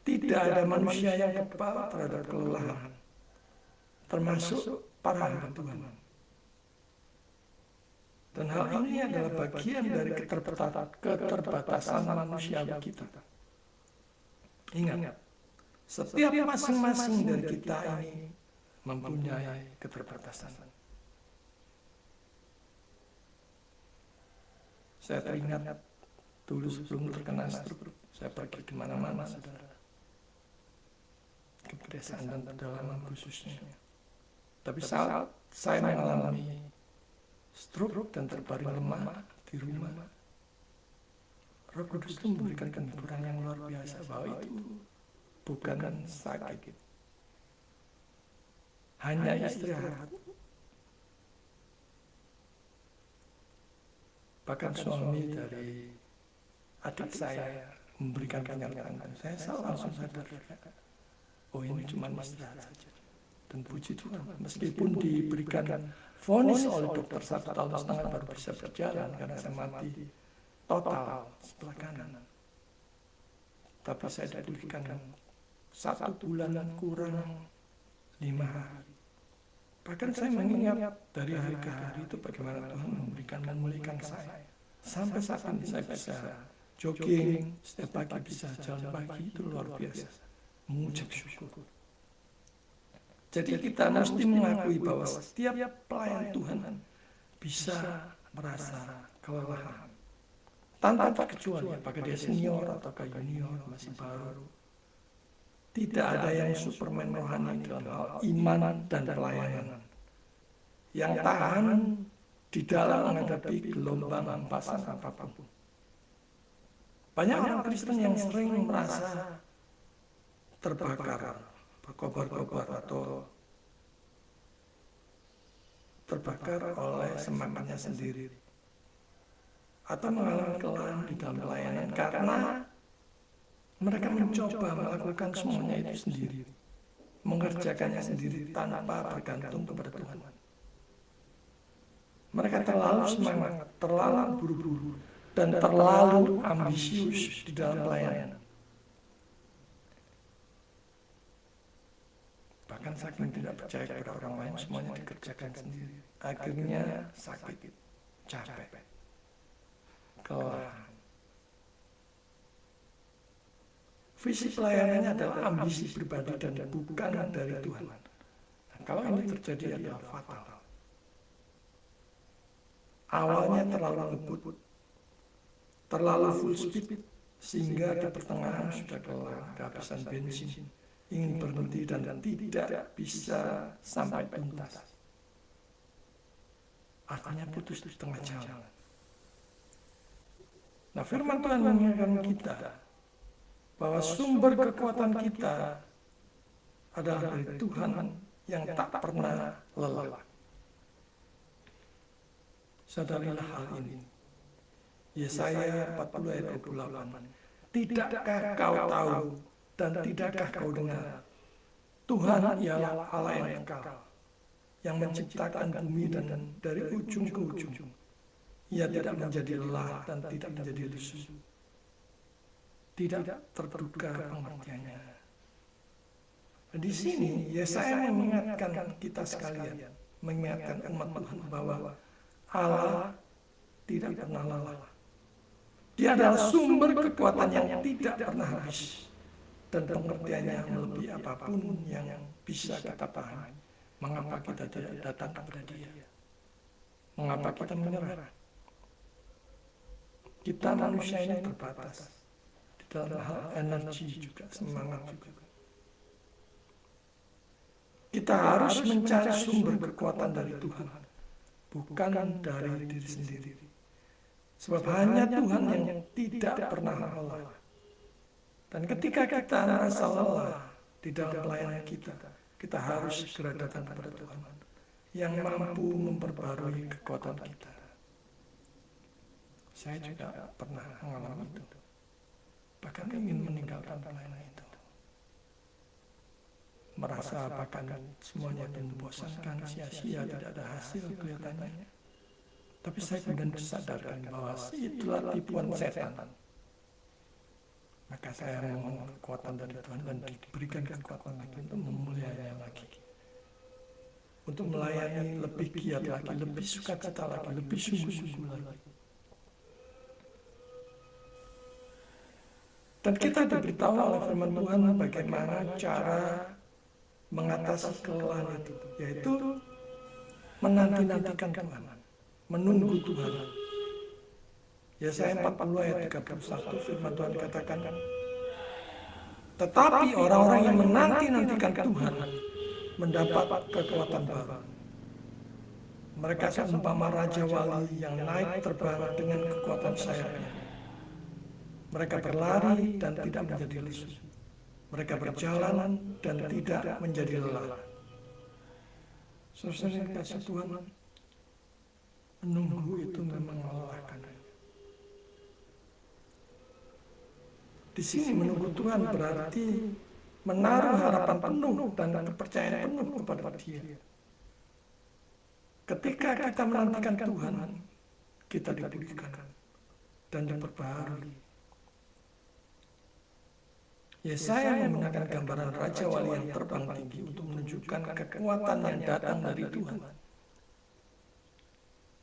Tidak ada manusia yang kebal terhadap kelelahan, termasuk para hamba Tuhan. Dan hal ini adalah bagian dari keterbatasan manusia kita. Ingat, setiap masing-masing dari kita ini mempunyai keterbatasan. Saya teringat dulu sebelum terkena stroke, saya pergi kemana-mana, saudara. Ke pedesaan dan pedalaman khususnya. Tapi saat saya mengalami stroke dan terbaring lemah di rumah, Roh Kudus itu memberikan hiburan yang luar biasa bahwa itu bukan sakit, hanya istirahat. Bahkan suami dari adik saya memberikan kenyataan, saya langsung sadar, oh ini cuma istirahat saja. Dan puji Tuhan, meskipun diberikan vonis oleh dokter 1,5 tahun baru bisa berjalan karena saya mati total sebelah kanan. Tapi saya diberikan 1 bulan kurang 5 hari. Bahkan saya mengingat dari hari ke hari itu bagaimana Tuhan memberikan memulihkan saya. Sampai saat ini saya bisa jogging, setiap pagi bisa jalan pagi, itu luar biasa. Mengucap syukur. Jadi kita mesti mengakui bahwa setiap pelayan Tuhan bisa merasa kelelahan. Tanpa terkecuali apakah dia senior atau junior, masih baru. Tidak ada yang superman rohani dalam hal iman dan pelayanan yang tahan di dalam menghadapi gelombang hampasan apapun. Banyak orang Kristen yang sering merasa terbakar, berkobar-kobar atau terbakar oleh semangatnya sendiri, atau mengalami kelelahan di dalam pelayanan karena mereka mencoba melakukan semuanya itu sendiri, mengerjakannya sendiri tanpa bergantung kepada Tuhan. Mereka terlalu semangat, terlalu buru-buru, dan terlalu ambisius di dalam pelayanan. Bahkan saking tidak percaya kepada orang lain, semuanya dikerjakan sendiri. Akhirnya sakit, capek, kelelahan. Visi pelayanannya adalah ambisi pribadi dan bukan dari Tuhan. Nah, kalau ini terjadi adalah fatal. Awalnya terlalu ngebut, terlalu full speed, sehingga di pertengahan sudah kehabisan bensin, ingin berhenti dan tidak bisa sampai tuntas. Artinya putus di tengah jalan. Nah, firman Tuhan mengingatkan kita bahwa sumber kekuatan kita adalah dari Tuhan yang tak pernah lelah. Sadarilah hal ini. Yesaya 40 ayat 28. Tidakkah kau tahu dan tidakkah kau dengar? Tuhan ialah Allah yang kekal, yang menciptakan bumi dan dari ujung ke ujung. Ia tidak menjadi lelah dan tidak menjadi lesu. Tidak terduga pengertiannya. Di sini Yesaya mengingatkan kita sekalian, mengingatkan umat Tuhan bahwa Allah tidak pernah lelah. Dia adalah sumber kekuatan yang tidak pernah habis. Dan pengertiannya melebihi apapun yang bisa kita pahami. Mengapa kita tidak datang kepada Dia? Mengapa kita menyerah? Kita manusia ini terbatas. Di dalam hal energi juga, semangat juga. Kita harus mencari sumber kekuatan dari Tuhan, bukan dari diri sendiri. Sebab hanya Tuhan yang tidak pernah lelah. Dan ketika kita merasa lelah di dalam pelayanan kita, kita harus segera datang kepada Tuhan yang mampu memperbarui kekuatan kita. Saya juga pernah mengalami itu. Bahkan ingin meninggalkan pelayanan itu. Merasa bahkan semuanya itu membosankan, sia-sia, tidak ada hasil kelihatannya. Tapi saya kemudian disadarkan bahwa itulah tipuan setan. Maka saya mohon kekuatan dari Tuhan dan diberikan kekuatan lagi untuk memuliainya lagi. Untuk melayani lebih giat lagi, lebih sukacita lagi, lebih sungguh-sungguh lagi. Dan kita diberitahu oleh firman Tuhan bagaimana cara mengatasi kelelahan itu, yaitu menanti-nantikan Tuhan, menunggu Tuhan. Yesaya 40 ayat 31 firman Tuhan katakan, tetapi orang-orang yang menanti-nantikan Tuhan mendapat kekuatan baru. Mereka seumpama raja wali yang naik terbang dengan kekuatan sayapnya. Mereka berlari dan tidak menjadi lesu. Mereka berjalan dan tidak menjadi lelah. Saudara yang dikasihi Tuhan, menunggu itu memang melelahkan. Di sini menunggu Tuhan berarti menaruh harapan penuh dan kepercayaan penuh kepada Dia. Ketika kita menantikan Tuhan, kita dipulihkan dan diperbaharui. Yesaya menggunakan gambaran Raja Wali yang terbang tinggi untuk menunjukkan kekuatan yang datang dari Tuhan.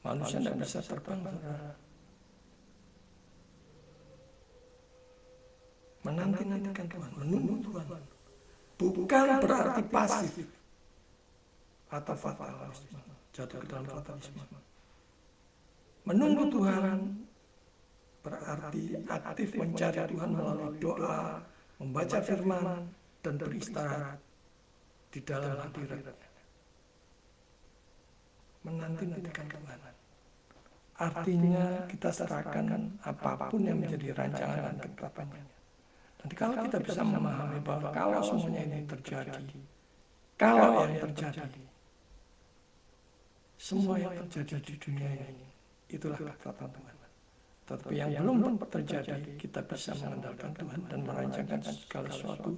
Manusia tidak bisa terbang, saudara. Menanti-nantikan Tuhan, menunggu Tuhan, bukan berarti pasif atau fatalisme, jatuh ke dalam fatalisme. Menunggu Tuhan berarti aktif mencari Tuhan melalui doa, membaca firman, dan beristirahat di dalam hadirat. Menanti-nantikan Tuhan artinya kita serahkan apapun yang menjadi rancangan dan ketetapannya. Nanti kalau kita bisa memahami bahwa kalau semuanya ini terjadi, kalau yang terjadi, semua yang terjadi di dunia ini, itulah ketetapan Tuhan. Tetapi yang belum terjadi, kita bisa mengandalkan Tuhan dan merancangkan segala sesuatu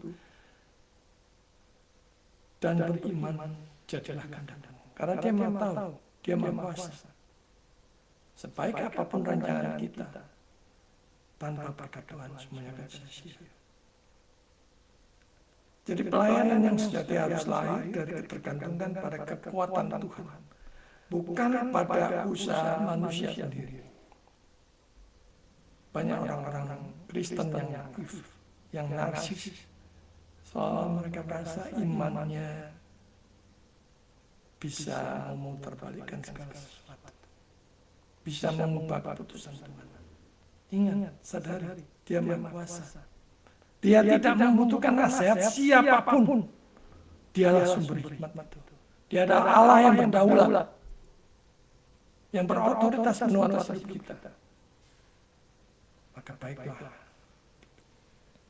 dan beriman, jadilah kehendakmu. Karena Dia Maha tahu, Dia Maha kuasa. Sebaik apapun rancangan kita, tanpa berkat Tuhan semuanya akan sia-sia. Jadi pelayanan yang sejati harus lahir dari ketergantungan pada kekuatan Tuhan, bukan pada usaha manusia sendiri. Banyak orang-orang Kristen yang naif, yang narsis, soal mereka merasa imannya bisa memutarbalikkan segala sesuatu, bisa mengubah keputusan Tuhan. Ingat, sadari, Dia Maha Kuasa. Dia tidak membutuhkan nasihat siapapun. Dialah sumber hikmat itu. Dia adalah Allah yang berdaulat, yang berotoritas penuh atas hidup kita. Maka baiklah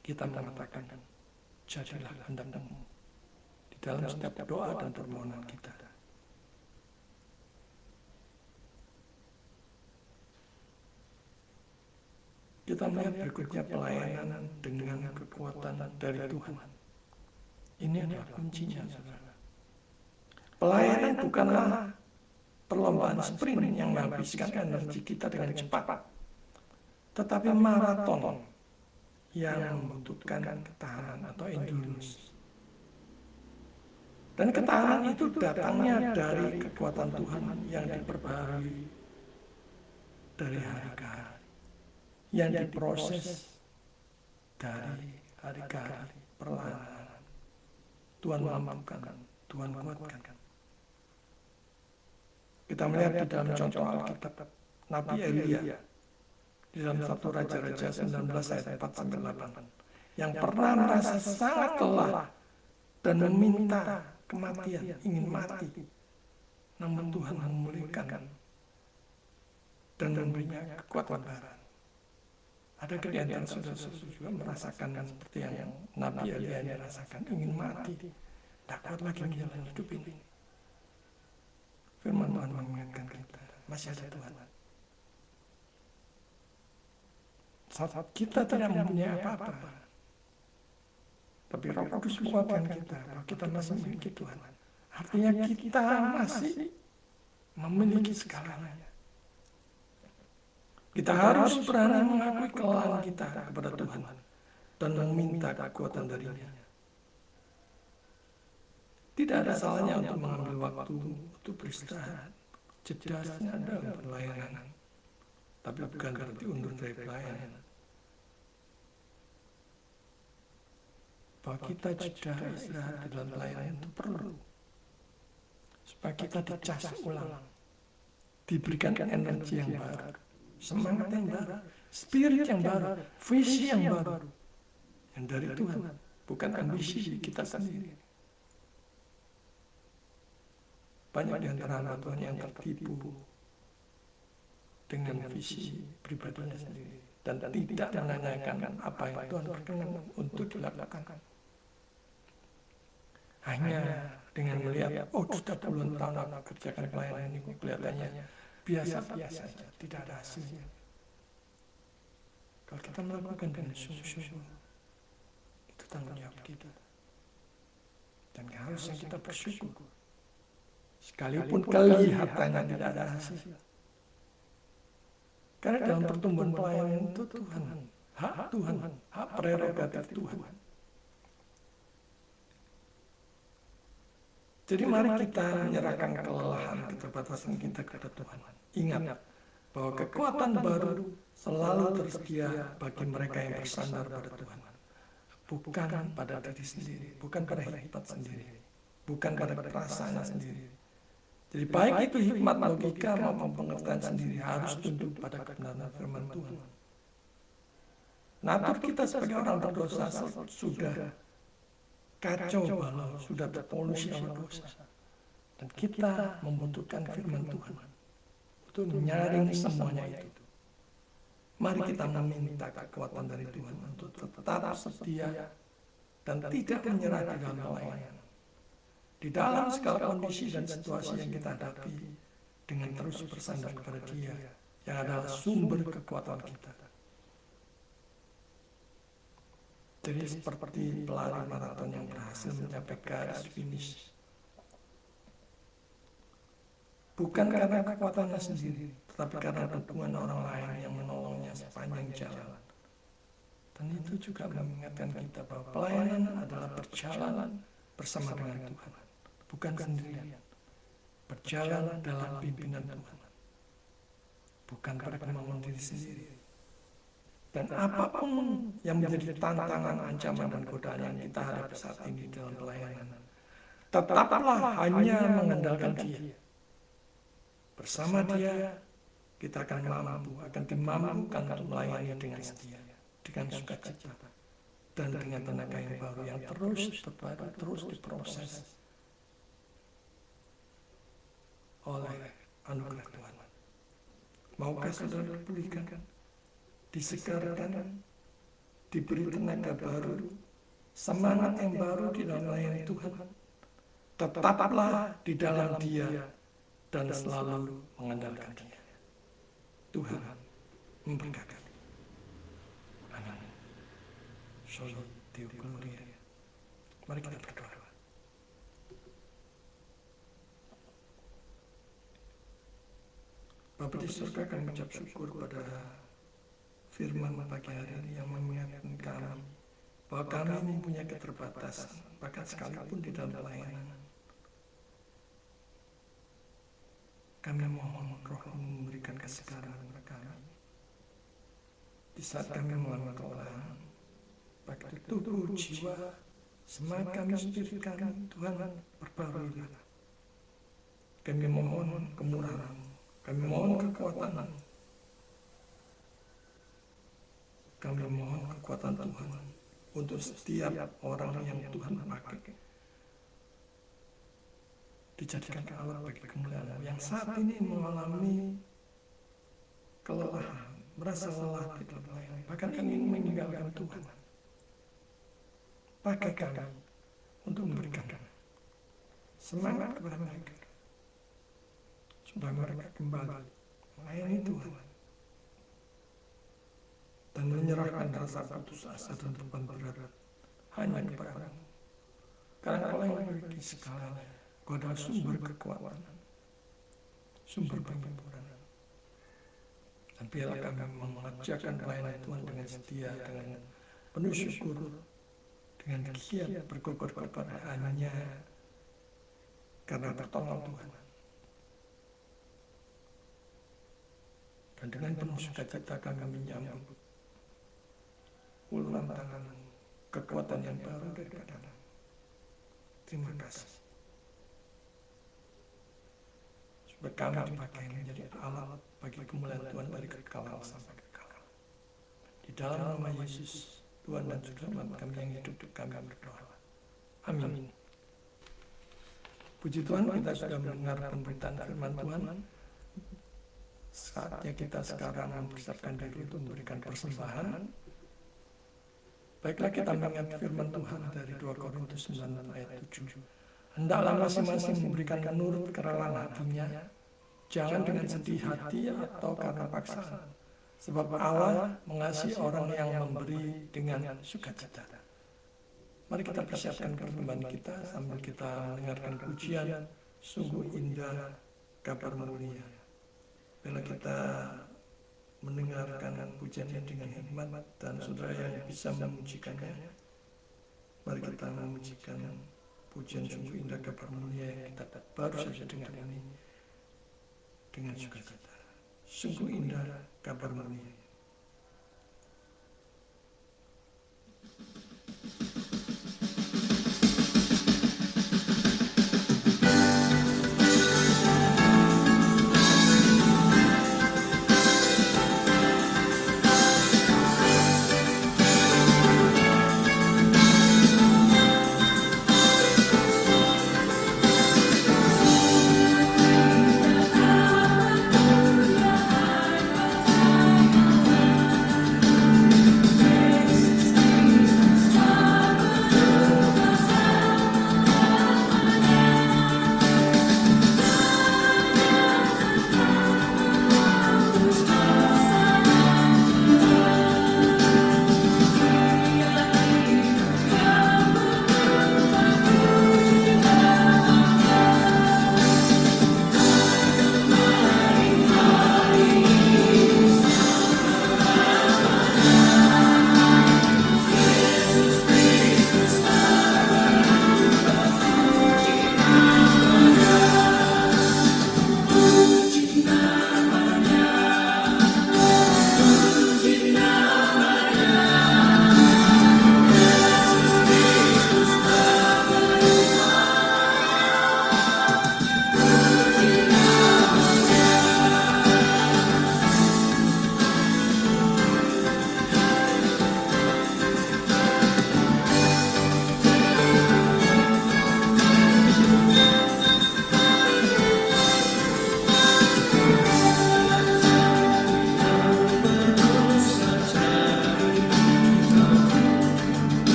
kita mengatakan, jadilah kehendakmu di dalam setiap doa dan permohonan kita. kita melihat berikutnya pelayanan dengan kekuatan dari Tuhan. Ini adalah kuncinya, saudara. Pelayanan bukanlah perlombaan sprint yang menghabiskan energi kita dengan cepat, tetapi maraton yang membutuhkan ketahanan atau endurance. Dan ketahanan itu datangnya dari kekuatan Tuhan yang diperbarui dari hari ke hari, yang diproses dari hari ke hari, perlahan. Tuhan mampukan, Tuhan kuatkan. Kita melihat di dalam contoh Alkitab, Nabi Elia, di dalam 1 Raja-Raja 19 ayat 4-8, yang pernah merasa sangat lelah dan meminta kematian, ingin mati, namun Tuhan memulihkan dan memberinya kekuatan baru. Ada di antara saudara-saudara juga merasakan seperti yang Nabi Elia ini rasakan, ingin mati, tidak kuat lagi menjalani hidup ini. Firman Tuhan mengingatkan kita, masih ada Tuhan. Saat kita tidak mempunyai apa-apa, tapi Roh Kudus menguatkan kita bahwa kita masih memiliki Tuhan. Artinya kita masih memiliki segalanya. Kita harus berani mengakui kelelahan kita kepada Tuhan dan meminta kekuatan darinya. Tidak ada salahnya untuk mengambil waktu untuk beristirahat, jedasnya dalam pelayanan, tapi bukan berarti undur dari pelayanan. Bahwa kita jeda istirahat dalam pelayanan itu perlu, supaya kita dicas ulang, diberikan energi yang baru, semangat yang baru, spirit yang baru, visi yang baru, yang dari Tuhan, bukan ambisi kita sendiri. Banyak di antara hamba Tuhan yang tertipu dengan visi pribadinya sendiri dan tidak menanyakan apa yang Tuhan berkenan untuk dilakukan. Hanya dengan melihat, sudah puluhan tahun aku kerjakan pelayanan ini, kelihatannya biasa-biasa saja, tidak ada hasilnya. Kalau kita melakukan dengan sungguh-sungguh, itu tanggung jawab kita. Dan harusnya kita bersyukur. Sekalipun kelihatannya tidak ada hasil. Karena dalam pertumbuhan pelayanan itu Tuhan, hak prerogatif Tuhan. Jadi mari kita menyerahkan kelelahan, keterbatasan kita kepada Tuhan. Ingat bahwa kekuatan baru selalu tersedia bagi mereka yang bersandar pada Tuhan. Bukan pada diri sendiri, bukan pada hebat sendiri, bukan pada perasaan sendiri. Jadi baik itu hikmat, logika maupun pengertian sendiri harus tunduk pada kebenaran firman Tuhan. Natur kita sebagai orang berdosa sudah kacau balau, sudah terpolusi oleh dosa. Dan kita membutuhkan firman Tuhan untuk menyaring semuanya itu. Mari kita meminta kekuatan dari Tuhan untuk tetap setia dan tidak menyerah di dalam pelayanan. Di dalam segala kondisi dan situasi yang kita hadapi, dengan terus bersandar kepada Dia yang adalah sumber kekuatan kita. Jadi seperti pelari maraton yang berhasil mencapai garis finish, bukan karena kekuatannya sendiri, tetapi karena dukungan orang lain yang menolongnya sepanjang jalan. Dan itu juga mengingatkan kita bahwa pelayanan adalah berjalan bersama dengan Tuhan. Bukan sendirian, berjalan dalam pimpinan Tuhan, bukan pada kemauan diri sendiri. Dan apapun yang menjadi tantangan, ancaman, dan godaan yang kita hadapi saat ini dalam pelayanan, tetaplah hanya mengandalkan Dia. Bersama Dia, kita akan dimampukan untuk melayani dengan setia, dengan sukacita, dan dengan tenaga yang baru yang terus terbaru, terus diproses oleh anugerah Tuhan. Maukah saudara dipulihkan, disegarkan, diberi tenaga baru, semangat yang baru di dalam melayani Tuhan? Tetaplah di dalam Dia dan selalu mengandalkan Dia. Tuhan memberkati. soli Deo gloria. Mari kita berdoa. Bapa di surga, kami mengucap syukur pada firman pagi hari ini yang mengingatkan kami bahwa kami mempunyai keterbatasan, bahkan sekalipun di dalam pelayanan. Kami mohon Roh memberikan kesegaran kepada kami di saat kami mengalami kelelahan, baik itu tubuh, jiwa, semangat kami, spirit kami. Tuhan, perbaruilah. Kami mohon kemurahan, kami mohon kekuatan, kami mohon kekuatan Tuhan untuk setiap orang yang Tuhan pakai dijadikan alat bagi kemuliaan yang saat ini mengalami kelelahan, merasa lelah di dalam pelayanan, bahkan ingin meninggalkan Tuhan. Pakai kami untuk memberikan semangat kepada mereka supaya mereka kembali melayani Tuhan dan menyerahkan rasa putus asa dan beban berat hanya kepada-Mu. Karena Kau yang memiliki segalanya, Kau adalah sumber kekuatan, sumber penghiburan. Dan biarlah kami mengerjakan pelayanan Tuhan dengan setia, dengan penuh syukur, dengan giat berkorban hanya karena pertolongan Tuhan. Dan dengan penuh sukacita kami menyambut uluran tangan kekuatan yang baru daripada-Mu. Terima kasih. Supaya kami dipakai menjadi alat bagi kemuliaan Tuhan dari kekal sampai kekal. Di dalam nama Yesus, Tuhan dan Juru Selamat kami yang hidup, kami berdoa. Amin. Puji Tuhan, kita sudah mendengar pemberitaan firman Tuhan. Saatnya kita sekarang mempersiapkan diri untuk memberikan persembahan. Baiklah, kita mengingat firman Tuhan dari 2 Korintus 9 ayat 7. Hendaklah masing-masing memberikan menurut kerelaan hatinya, jangan dengan sedih hati atau karena paksaan. Sebab Allah mengasihi orang yang memberi dengan sukacita. Mari kita persiapkan persembahan kita sambil kita mendengarkan pujian sungguh indah kabar mulia. Bila kita mendengarkan pujiannya dengan hikmat dan saudara yang bisa memujikannya, mari kita memujikan pujian sungguh indah kabar mulia yang kita baru saja dengar ini dengan sukacita. Sungguh indah kabar mulia.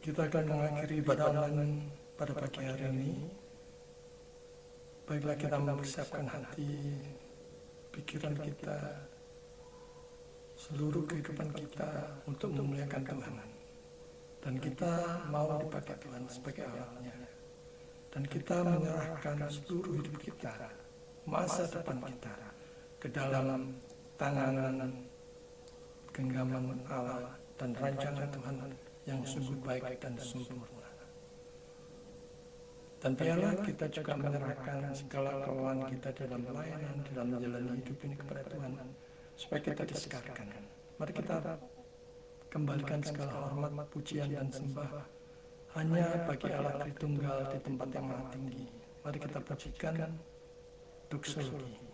Kita akan mengakhiri ibadah online pada pagi hari ini. Baiklah kita mempersiapkan hati, pikiran kita, seluruh kehidupan kita untuk memuliakan Tuhan. Dan kita mau dipakai Tuhan sebagai alatnya. Dan kita menyerahkan seluruh hidup kita, masa depan kita, ke dalam tangan genggaman Allah dan rancangan Tuhan yang sungguh baik dan sempurna. Dan biarlah kita juga menyerahkan segala kelemahan kita dalam pelayanan, dalam menjalani hidup ini kepada Tuhan, supaya kita disegarkan. Mari kita kembalikan segala hormat, pujian, dan sembah hanya bagi Allah Tritunggal di tempat yang maha tinggi. Mari kita pujikan doksologi.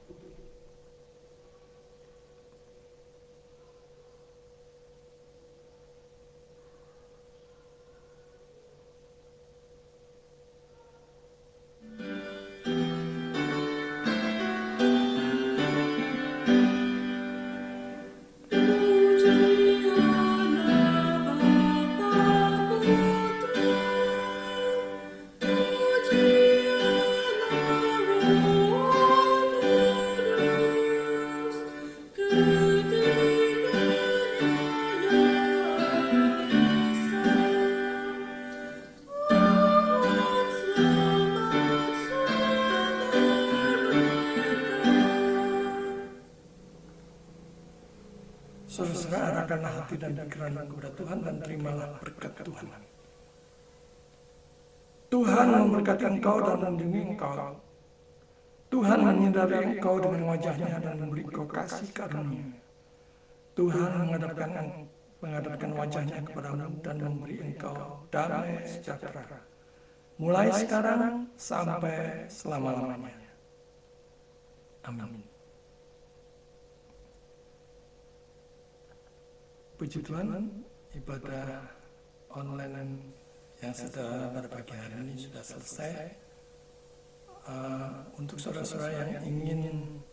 Saudara, arahkanlah hati dan pikiran kepada Tuhan dan terimalah berkat Tuhan. Tuhan memberkati engkau dan melindungi engkau. Tuhan menyinari engkau dengan wajahnya dan memberi engkau kasih karunia. Tuhan menghadapkan wajahnya kepadamu dan memberi engkau damai sejahtera. Mulai sekarang sampai selama-lamanya. Amin. Puji Tuhan, ibadah online yang sudah pada pagi hari ini sudah selesai. Untuk saudara-saudara yang ingin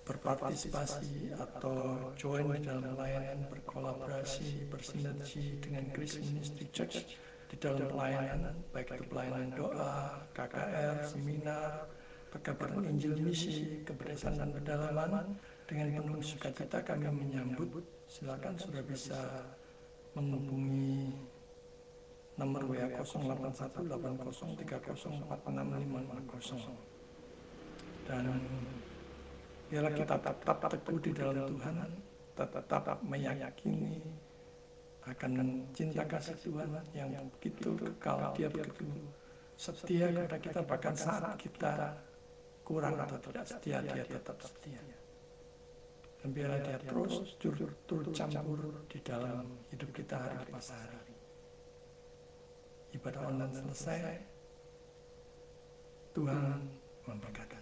berpartisipasi atau join di dalam pelayanan, berkolaborasi, bersinergi dengan Grace Ministry Church di dalam pelayanan, baik itu pelayanan doa, KKR, seminar, pekabaran Injil misi, keberdasan dan pendalaman, dengan penuh sukacita kami menyambut. Silakan sudah bisa menghubungi nomor WA 081803046550. Dan biarlah kita tetap teguh di dalam Tuhan, tetap meyakini akan cinta kasih Tuhan yang begitu kekal. Dia begitu setia kepada kita, bahkan saat kita kurang atau tidak setia, dia tetap setia. Dan biarlah dia terus turut campur di dalam hidup kita hari lepas hari. Ibadah online selesai. Tuhan memberkati.